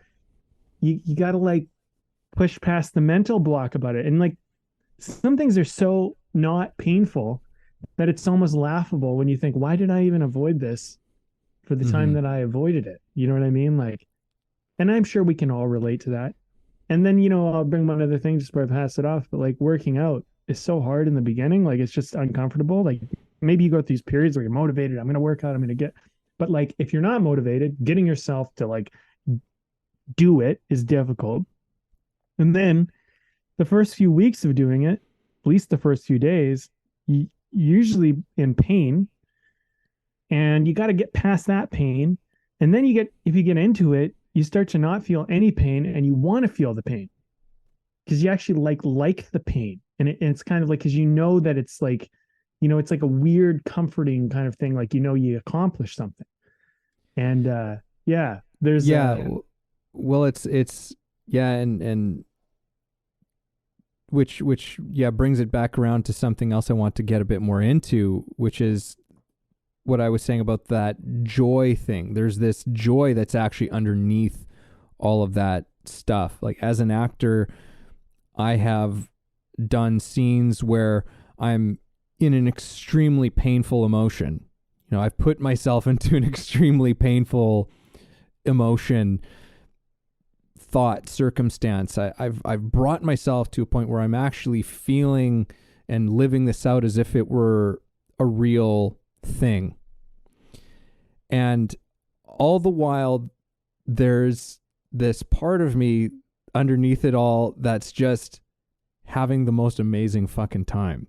like push past the mental block about it. And like some things are so not painful that it's almost laughable when you think, why did I even avoid this for the time that I avoided it? You know what I mean? Like, and I'm sure we can all relate to that. And then, I'll bring one other thing just before I pass it off, but like working out is so hard in the beginning. Like it's just uncomfortable. Like maybe you go through these periods where you're motivated. I'm going to work out. I'm going to but like, if you're not motivated, getting yourself to like do it is difficult. And then the first few weeks of doing it, at least the first few days, you usually in pain, and you got to get past that pain. And then if you get into it, you start to not feel any pain, and you want to feel the pain because you actually like the pain. And it's kind of like, because that it's like, it's like a weird comforting kind of thing. Like, you accomplished something. And there's well, it's and which brings it back around to something else I want to get a bit more into, which is what I was saying about that joy thing. There's this joy that's actually underneath all of that stuff. Like as an actor, I have done scenes where I'm in an extremely painful emotion. I've put myself into an extremely painful emotion, thought, circumstance. I've brought myself to a point where I'm actually feeling and living this out as if it were a real thing. And all the while, there's this part of me underneath it all that's just having the most amazing fucking time.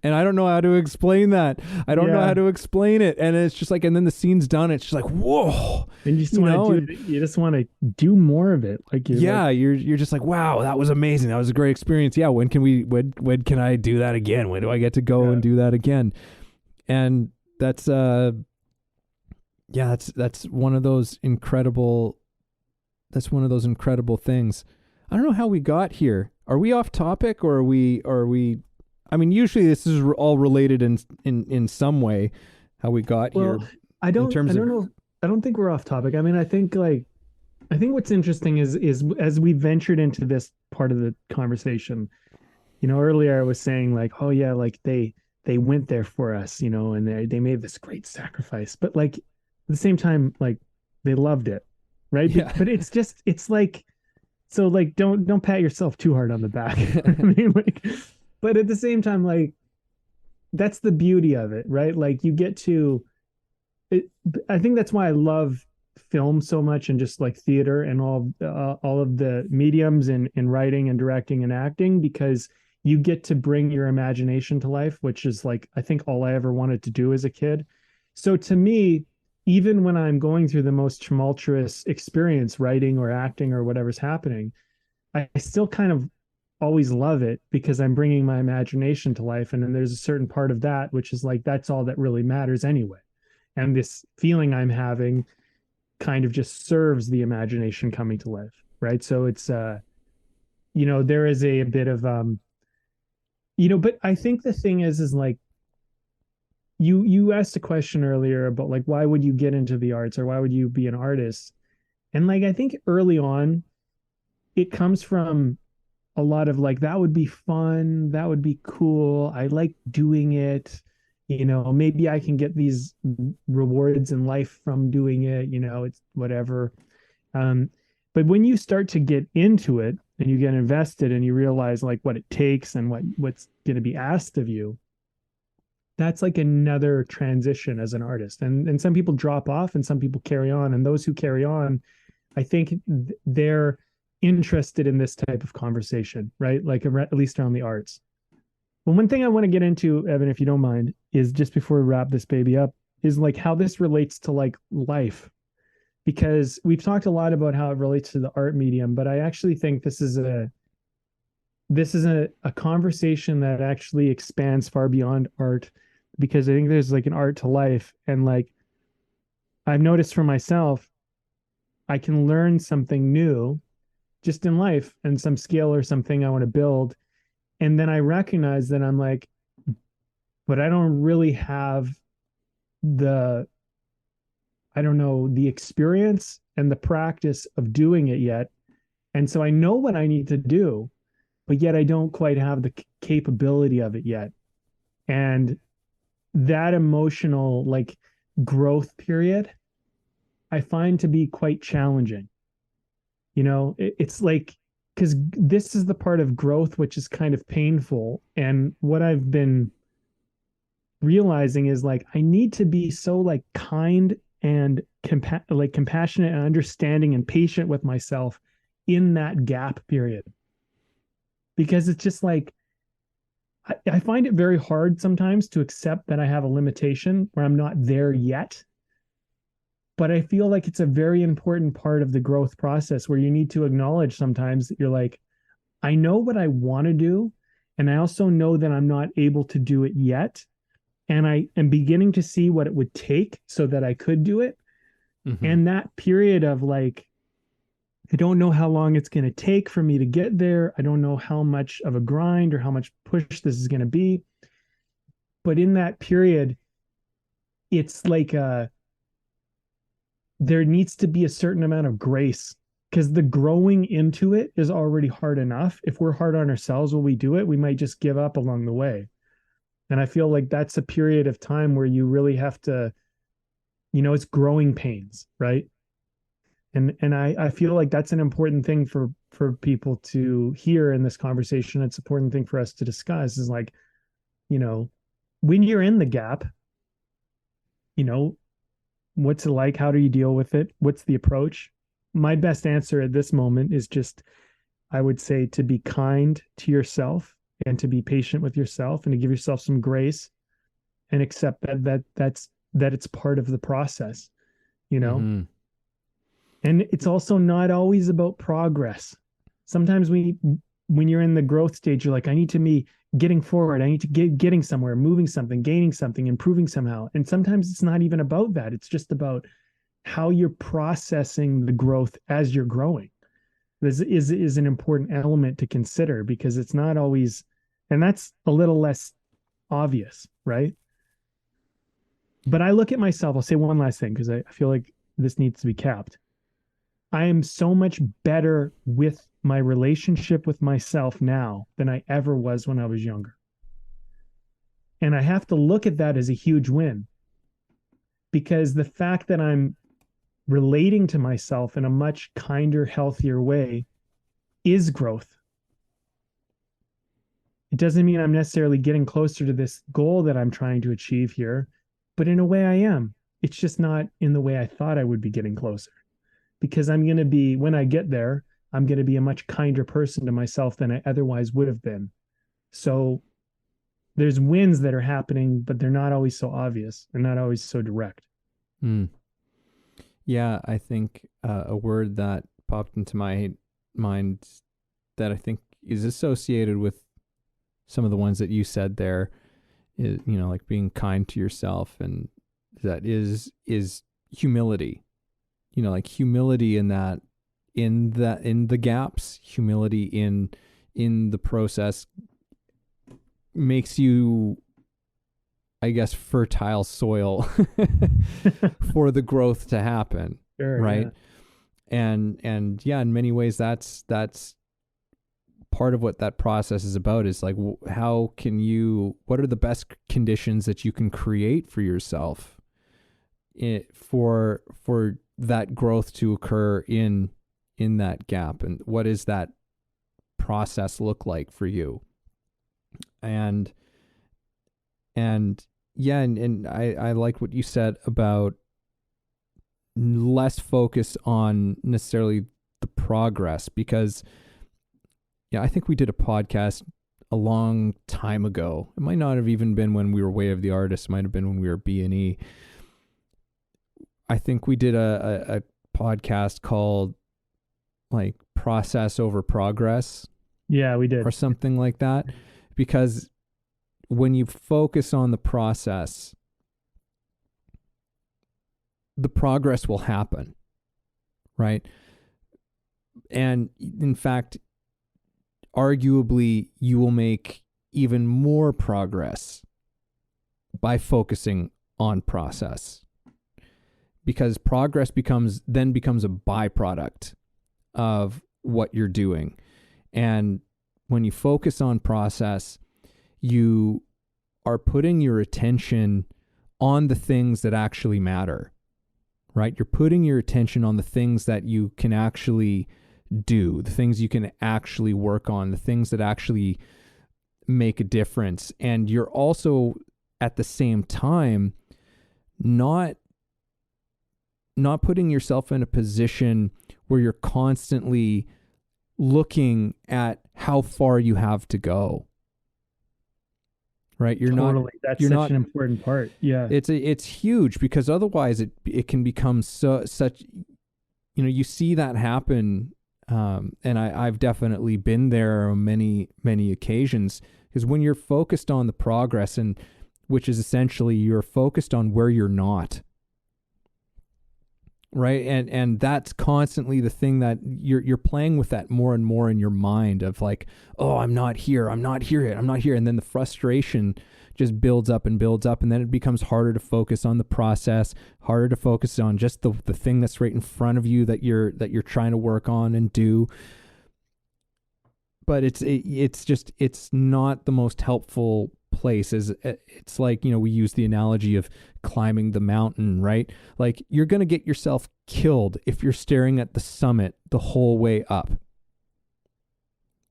And I don't know how to explain that. I don't know how to explain it. And it's just like, and then the scene's done. It's just like, whoa. And you just want to do more of it. Like, you're just like, wow, that was amazing. That was a great experience. Yeah. When can I do that again? When do I get to go and do that again? And that's one of those incredible That's one of those incredible things. I don't know how we got here. Are we off topic, or are we I mean, usually this is all related in some way how we got here Well, in I terms of don't know. I don't think we're off topic. I mean, I think what's interesting is as we ventured into this part of the conversation, earlier I was saying like, oh yeah, like they went there for us, and they made this great sacrifice. But like at the same time, like they loved it, right? yeah. But it's like, so like don't pat yourself too hard on the back. I mean, like, but at the same time, like that's the beauty of it, right? Like you get to it. I think that's why I love film so much, and just like theater and all of the mediums in writing and directing and acting, because you get to bring your imagination to life, which is like I think all I ever wanted to do as a kid. So to me, even when I'm going through the most tumultuous experience writing or acting or whatever's happening, I still kind of always love it because I'm bringing my imagination to life. And then there's a certain part of that, which is like, that's all that really matters anyway. And this feeling I'm having kind of just serves the imagination coming to life. Right. So it's, there is a bit of, but I think the thing is like, you asked a question earlier about like, why would you get into the arts, or why would you be an artist? And like, I think early on, it comes from a lot of like, that would be fun, that would be cool, I like doing it, maybe I can get these rewards in life from doing it, it's whatever. um but when you start to get into it and you get invested and you realize like what it takes and what's going to be asked of you, that's like another transition as an artist. And some people drop off and some people carry on, and those who carry on, I think they're interested in this type of conversation, right? Like at least around the arts. Well, one thing I want to get into, Evan, if you don't mind, is just before we wrap this baby up, is like how this relates to like life. Because we've talked a lot about how it relates to the art medium, but I actually think this is a conversation that actually expands far beyond art, because I think there's like an art to life. And like I've noticed for myself, I can learn something new just in life and some skill or something I want to build. And then I recognize that I'm like, but I don't really have the, I don't know, the experience and the practice of doing it yet. And so I know what I need to do, but yet I don't quite have the capability of it yet. And that emotional like growth period, I find to be quite challenging. It's like, because this is the part of growth which is kind of painful. And what I've been realizing is like I need to be so like kind and compassionate and understanding and patient with myself in that gap period, because it's just like I find it very hard sometimes to accept that I have a limitation where I'm not there yet. But I feel like it's a very important part of the growth process, where you need to acknowledge sometimes that you're like, I know what I want to do, and I also know that I'm not able to do it yet. And I am beginning to see what it would take so that I could do it. Mm-hmm. And that period of like, I don't know how long it's going to take for me to get there. I don't know how much of a grind or how much push this is going to be. But in that period, it's like there needs to be a certain amount of grace, because the growing into it is already hard enough. If we're hard on ourselves when we do it, we might just give up along the way. And I feel like that's a period of time where you really have to, it's growing pains, right? And I feel like that's an important thing for people to hear in this conversation. It's an important thing for us to discuss, is like, when you're in the gap, what's it like? How do you deal with it? What's the approach? My best answer at this moment is just, I would say, to be kind to yourself and to be patient with yourself and to give yourself some grace and accept that it's part of the process, Mm-hmm. And it's also not always about progress. Sometimes when you're in the growth stage, you're like, I need to be getting forward. I need to getting somewhere, moving something, gaining something, improving somehow. And sometimes it's not even about that. It's just about how you're processing the growth as you're growing. This is an important element to consider, because it's not always, and that's a little less obvious, right? But I look at myself, I'll say one last thing because I feel like this needs to be capped. I am so much better with my relationship with myself now than I ever was when I was younger. And I have to look at that as a huge win, because the fact that I'm relating to myself in a much kinder, healthier way is growth. It doesn't mean I'm necessarily getting closer to this goal that I'm trying to achieve here, but in a way I am. It's just not in the way I thought I would be getting closer, because I'm going to be, when I get there, I'm going to be a much kinder person to myself than I otherwise would have been. So there's wins that are happening, but they're not always so obvious and not always so direct. Mm. Yeah, I think a word that popped into my mind that I think is associated with some of the ones that you said there is, like being kind to yourself, and that is humility. Like humility in the gaps, humility in the process makes you, I guess, fertile soil for the growth to happen. Sure, right. Yeah. And yeah, in many ways that's part of what that process is about, is like, what are the best conditions that you can create for yourself for that growth to occur in that gap, and what does that process look like for you? And yeah, and I like what you said about less focus on necessarily the progress, because I think we did a podcast a long time ago. It might not have even been when we were Way of the Artist. It might have been when we were B&E. I think we did a podcast called like Process Over Progress. Yeah, we did. Or something like that. Because when you focus on the process, the progress will happen, right? And in fact, arguably, you will make even more progress by focusing on process, because progress becomes a byproduct of what you're doing. And when you focus on process, you are putting your attention on the things that actually matter, right? You're putting your attention on the things that you can actually do, the things you can actually work on, the things that actually make a difference. And you're also at the same time not putting yourself in a position where you're constantly looking at how far you have to go. Right? That's such an important part. Yeah. It's huge, because otherwise it can become such, you see that happen. And I've definitely been there on many, many occasions, because when you're focused on the progress, and which is essentially you're focused on where you're not, right? And that's constantly the thing that you're playing with that more and more in your mind of like, oh, I'm not here yet. And then the frustration just builds up, and then it becomes harder to focus on the process, harder to focus on just the thing that's right in front of you that you're trying to work on and do. But it's not the most helpful place. It's like, we use the analogy of climbing the mountain, right? Like, you're going to get yourself killed if you're staring at the summit the whole way up.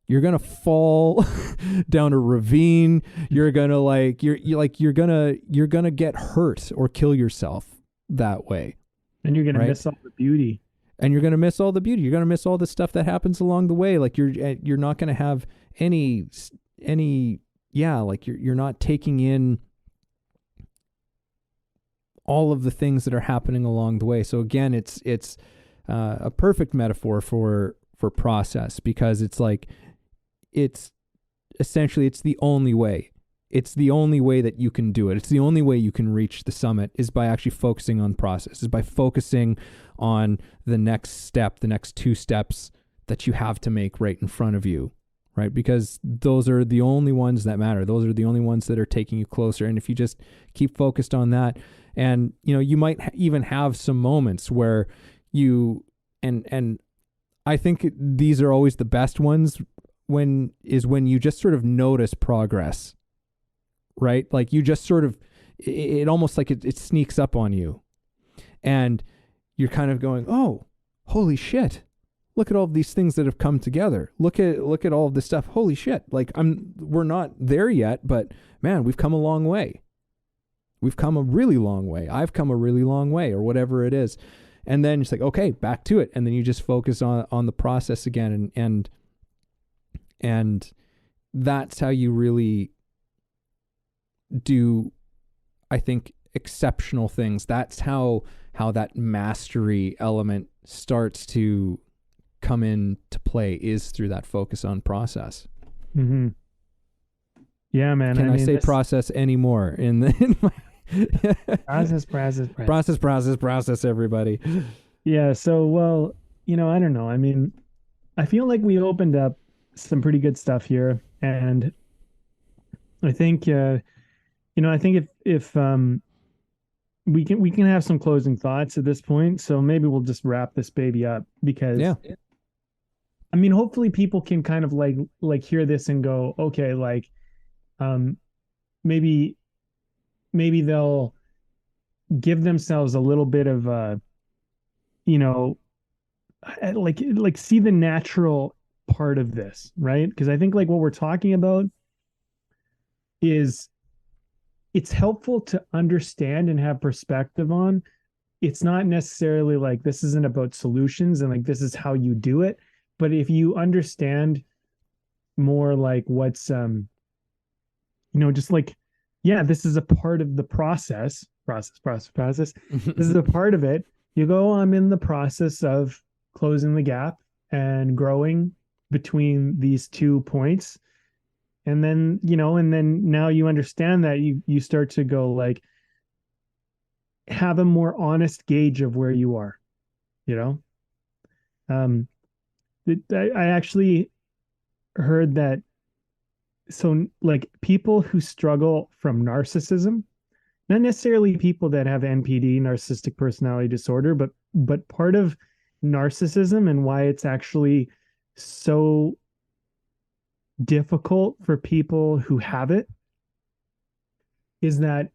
You're going to fall down a ravine. You're going to you're going to get hurt or kill yourself that way. And you're going to miss all the beauty. And you're going to miss all the beauty. You're going to miss all the stuff that happens along the way. Like, you're not going to have any like you're not taking in all of the things that are happening along the way. So again, it's a perfect metaphor for process, because it's like, it's essentially, it's the only way. it's the only way that you can do it. It's the only way you can reach the summit is by actually focusing on process, is by focusing on the next step, the next 2 steps that you have to make right in front of you, right? Because those are the only ones that matter. Those are the only ones that are taking you closer. And if you just keep focused on that, and, you know, you might even have some moments where you, and I think these are always the best ones, when you just sort of notice progress, right? Like you just sort of, it almost like it sneaks up on you, and you're kind of going, oh, holy shit. Look at all of these things that have come together. Look at all of this stuff. Holy shit. Like we're not there yet, but man, we've come a long way. We've come a really long way. I've come a really long way, or whatever it is. And then it's like, okay, back to it. And then you just focus on the process again. And that's how you really do, I think, exceptional things. That's how that mastery element starts to come into play, is through that focus on process. Mm-hmm. Yeah, man. Can I say process anymore in my process, everybody. Yeah. So, well, you know, I don't know. I mean, I feel like we opened up some pretty good stuff here, and I think, you know, I think if we can have some closing thoughts at this point. So maybe we'll just wrap this baby up, because I mean, hopefully people can kind of like hear this and go, okay, like, maybe they'll give themselves a little bit of, you know, like see the natural part of this, right? Because I think like what we're talking about is, it's helpful to understand and have perspective on. It's not necessarily like this isn't about solutions and like this is how you do it. But if you understand more like what's, you know, just like, yeah, this is a part of the process. This is a part of it. You go, oh, I'm in the process of closing the gap and growing between these 2 points. And then, you know, and then now you understand that you start to go like, have a more honest gauge of where you are, you know? I actually heard that, so like people who struggle from narcissism, not necessarily people that have NPD, narcissistic personality disorder, but part of narcissism and why it's actually so difficult for people who have it is that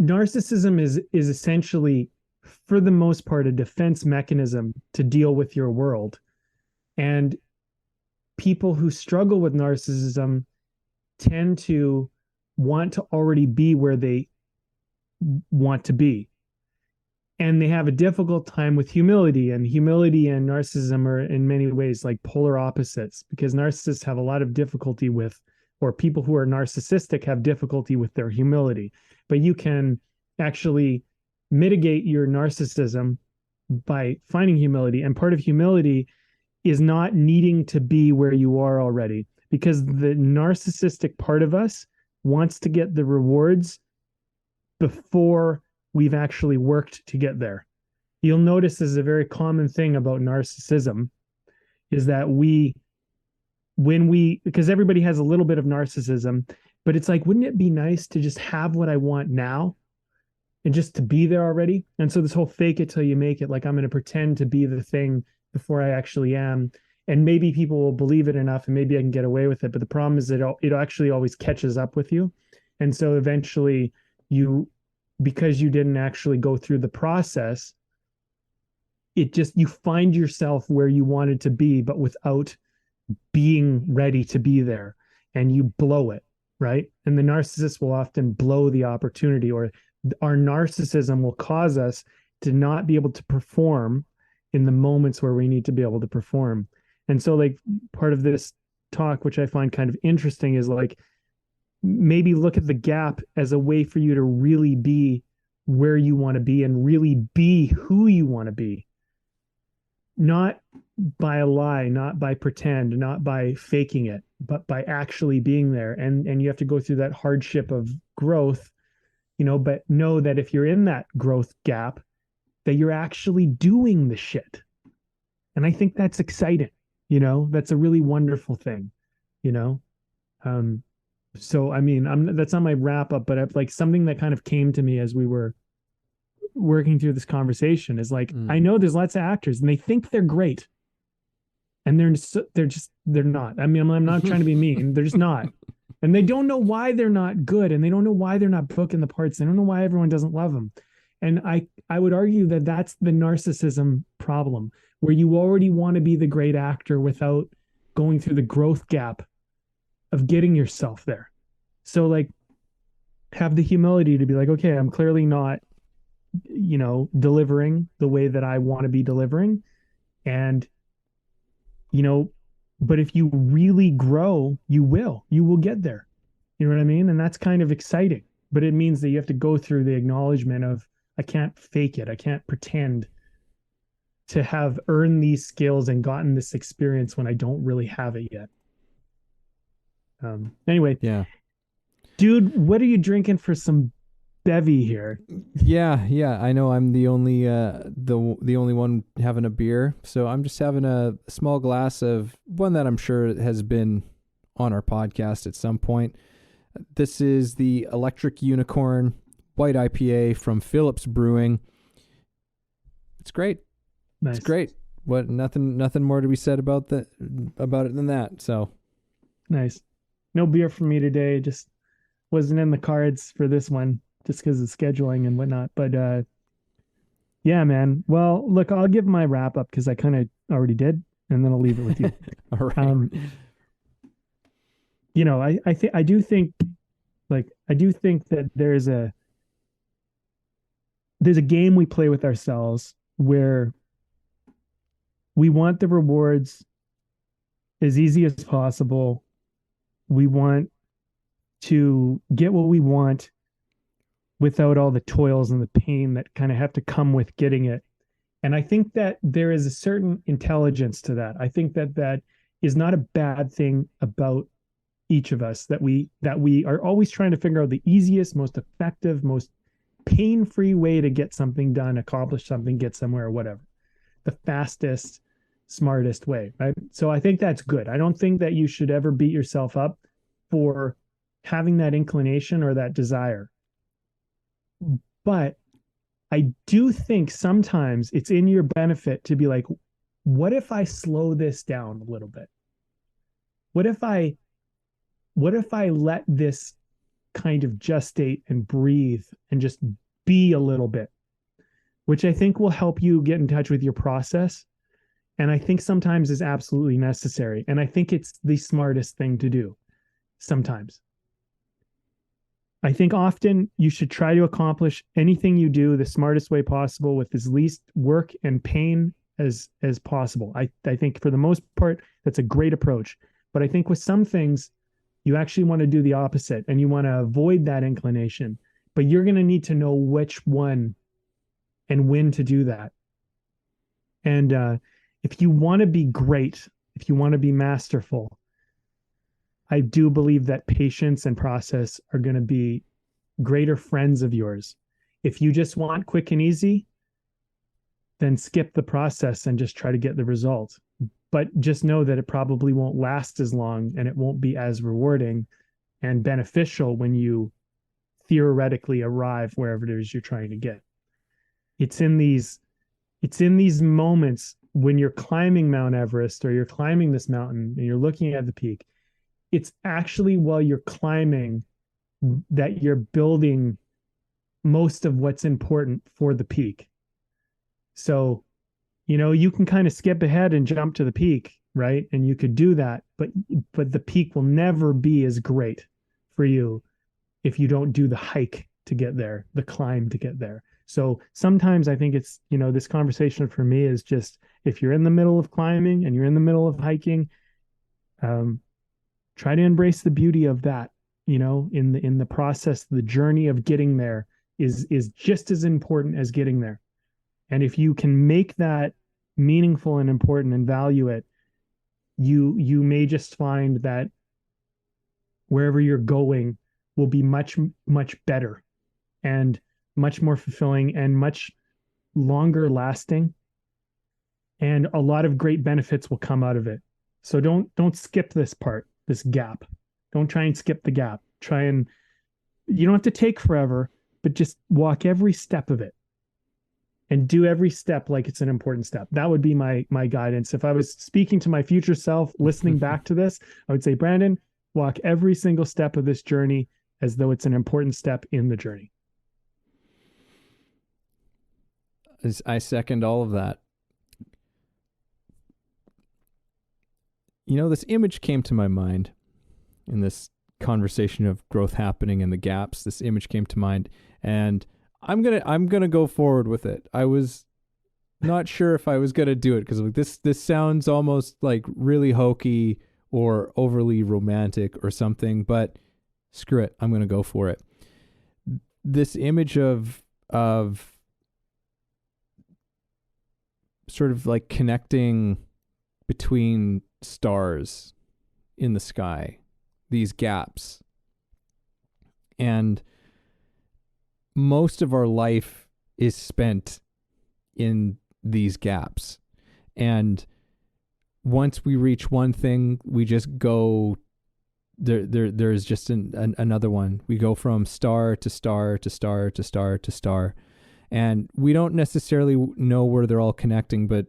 narcissism is essentially, for the most part, a defense mechanism to deal with your world. And people who struggle with narcissism tend to want to already be where they want to be. And they have a difficult time with humility, and humility and narcissism are in many ways like polar opposites, because narcissists have a lot of difficulty with, or people who are narcissistic have difficulty with their humility. But you can actually mitigate your narcissism by finding humility. And part of humility is not needing to be where you are already, because the narcissistic part of us wants to get the rewards before we've actually worked to get there. You'll notice this is a very common thing about narcissism, is that because everybody has a little bit of narcissism, but it's like, wouldn't it be nice to just have what I want now and just to be there already? And so this whole fake it till you make it, like I'm going to pretend to be the thing before I actually am. And maybe people will believe it enough and maybe I can get away with it. But the problem is that it actually always catches up with you. And so eventually because you didn't actually go through the process, you find yourself where you wanted to be, but without being ready to be there, and you blow it, right? And the narcissist will often blow the opportunity, or our narcissism will cause us to not be able to perform in the moments where we need to be able to perform. And so like part of this talk, which I find kind of interesting, is like, maybe look at the gap as a way for you to really be where you want to be and really be who you want to be. Not by a lie, not by pretend, not by faking it, but by actually being there. And you have to go through that hardship of growth, but know that if you're in that growth gap, that you're actually doing the shit. And I think that's exciting. That's a really wonderful thing, you know? Um, so I mean, that's not my wrap up, but like something that kind of came to me as we were working through this conversation is like, I know there's lots of actors and they think they're great, and they're not. I mean, I'm not trying to be mean. They're just not. And they don't know why they're not good, and they don't know why they're not booking the parts. They don't know why everyone doesn't love them. And I would argue that that's the narcissism problem, where you already want to be the great actor without going through the growth gap of getting yourself there. So like, have the humility to be like, okay, I'm clearly not, delivering the way that I want to be delivering. And, but if you really grow, you will get there. You know what I mean? And that's kind of exciting, but it means that you have to go through the acknowledgement of, I can't fake it. I can't pretend to have earned these skills and gotten this experience when I don't really have it yet. Anyway, Yeah. Dude, what are you drinking for some bevy here? Yeah. I know I'm the only the only one having a beer, so I'm just having a small glass of one that I'm sure has been on our podcast at some point. This is the Electric Unicorn White IPA from Phillips Brewing. It's great. Nice. It's great. What? Nothing more to be said about it than that. So nice. No beer for me today. Just wasn't in the cards for this one, just because of scheduling and whatnot. But yeah, man. Well, look, I'll give my wrap up because I kind of already did, and then I'll leave it with you. All right. I do think that there's a game we play with ourselves where we want the rewards as easy as possible. We want to get what we want without all the toils and the pain that kind of have to come with getting it. And I think that there is a certain intelligence to that. I think that is not a bad thing about each of us, that we are always trying to figure out the easiest, most effective, most pain-free way to get something done, accomplish something, get somewhere, or whatever. The fastest, smartest way, right? So I think that's good. I don't think that you should ever beat yourself up for having that inclination or that desire. But I do think sometimes it's in your benefit to be like, what if I slow this down a little bit? What if I let this kind of gestate and breathe and just be a little bit, which I think will help you get in touch with your process. And I think sometimes is absolutely necessary. And I think it's the smartest thing to do sometimes. I think often you should try to accomplish anything you do the smartest way possible with as least work and pain as possible. I think for the most part, that's a great approach. But I think with some things, you actually want to do the opposite and you want to avoid that inclination. But you're going to need to know which one and when to do that. And if you want to be great, if you want to be masterful, I do believe that patience and process are going to be greater friends of yours. If you just want quick and easy, then skip the process and just try to get the result. But just know that it probably won't last as long and it won't be as rewarding and beneficial when you theoretically arrive wherever it is you're trying to get. It's in these moments when you're climbing Mount Everest or you're climbing this mountain and you're looking at the peak. It's actually while you're climbing that you're building most of what's important for the peak. So, you can kind of skip ahead and jump to the peak, right? And you could do that, but the peak will never be as great for you if you don't do the hike to get there, the climb to get there. So sometimes I think it's, this conversation for me is just, if you're in the middle of climbing and you're in the middle of hiking, try to embrace the beauty of that, in the process. The journey of getting there is just as important as getting there. And if you can make that meaningful and important and value it, you may just find that wherever you're going will be much, much better and much more fulfilling and much longer lasting. And a lot of great benefits will come out of it. So don't skip this part, this gap. Don't try and skip the gap. You don't have to take forever, but just walk every step of it and do every step like it's an important step. That would be my guidance. If I was speaking to my future self, listening back to this, I would say, Brandon, walk every single step of this journey as though it's an important step in the journey. I second all of that. This image came to my mind in this conversation of growth happening and the gaps. This image came to mind, and I'm gonna go forward with it. I was not sure if I was gonna do it because this sounds almost like really hokey or overly romantic or something, but screw it, I'm gonna go for it. This image of sort of like connecting between stars in the sky, these gaps. And most of our life is spent in these gaps. And once we reach one thing, we just go, there's just another one. We go from star to star to star to star to star. And we don't necessarily know where they're all connecting, but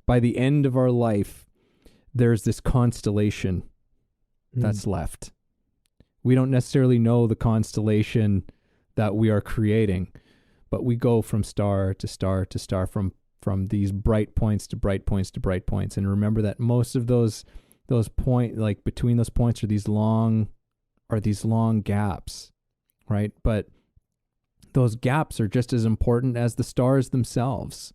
by the end of our life, there's this constellation that's left. We don't necessarily know the constellation that we are creating, but we go from star to star to star, from these bright points to bright points to bright points. And remember that most of those point, like between those points are these long gaps, right? But those gaps are just as important as the stars themselves,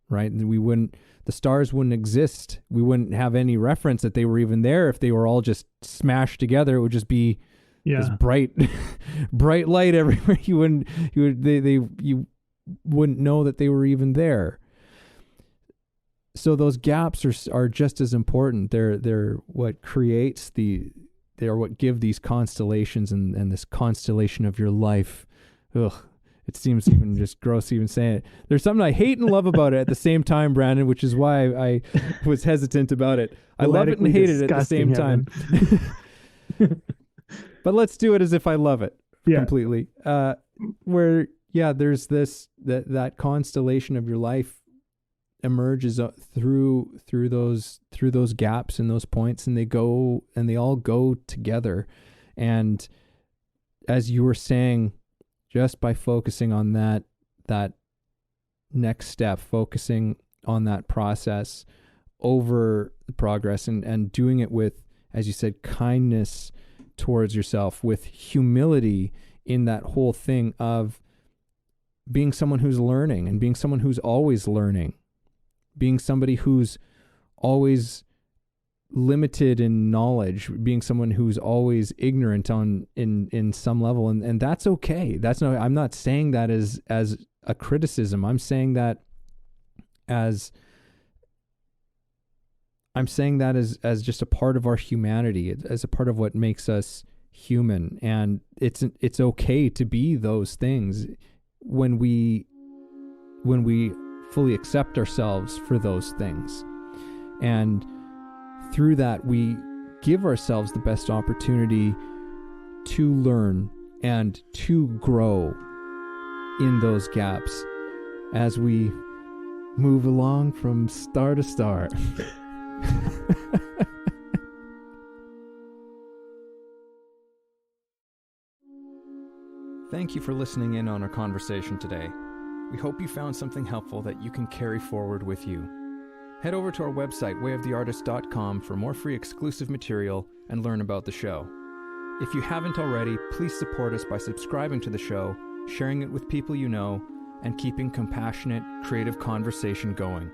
right? And the stars wouldn't exist. We wouldn't have any reference that they were even there if they were all just smashed together. It would just be this bright light everywhere. You wouldn't know that they were even there. So those gaps are just as important. They're what creates they are what give these constellations and this constellation of your life. Ugh. It seems even just gross even saying it. There's something I hate and love about it at the same time, Brandon, which is why I was hesitant about it. I love it and hate it at the same time. But let's do it as if I love it completely. There's that constellation of your life emerges through those gaps and those points, and they all go together. And as you were saying, just by focusing on that next step, focusing on that process over the progress and doing it with, as you said, kindness towards yourself, with humility in that whole thing of being someone who's learning and being someone who's always learning, being somebody who's always limited in knowledge, being someone who's always ignorant in some level, and that's okay. I'm not saying that as a criticism. I'm saying that as just a part of our humanity, as a part of what makes us human. And it's okay to be those things when we fully accept ourselves for those things. And through that, we give ourselves the best opportunity to learn and to grow in those gaps as we move along from star to star. Thank you for listening in on our conversation today. We hope you found something helpful that you can carry forward with you. Head over to our website, wayoftheartist.com, for more free exclusive material and learn about the show. If you haven't already, please support us by subscribing to the show, sharing it with people you know, and keeping compassionate, creative conversation going.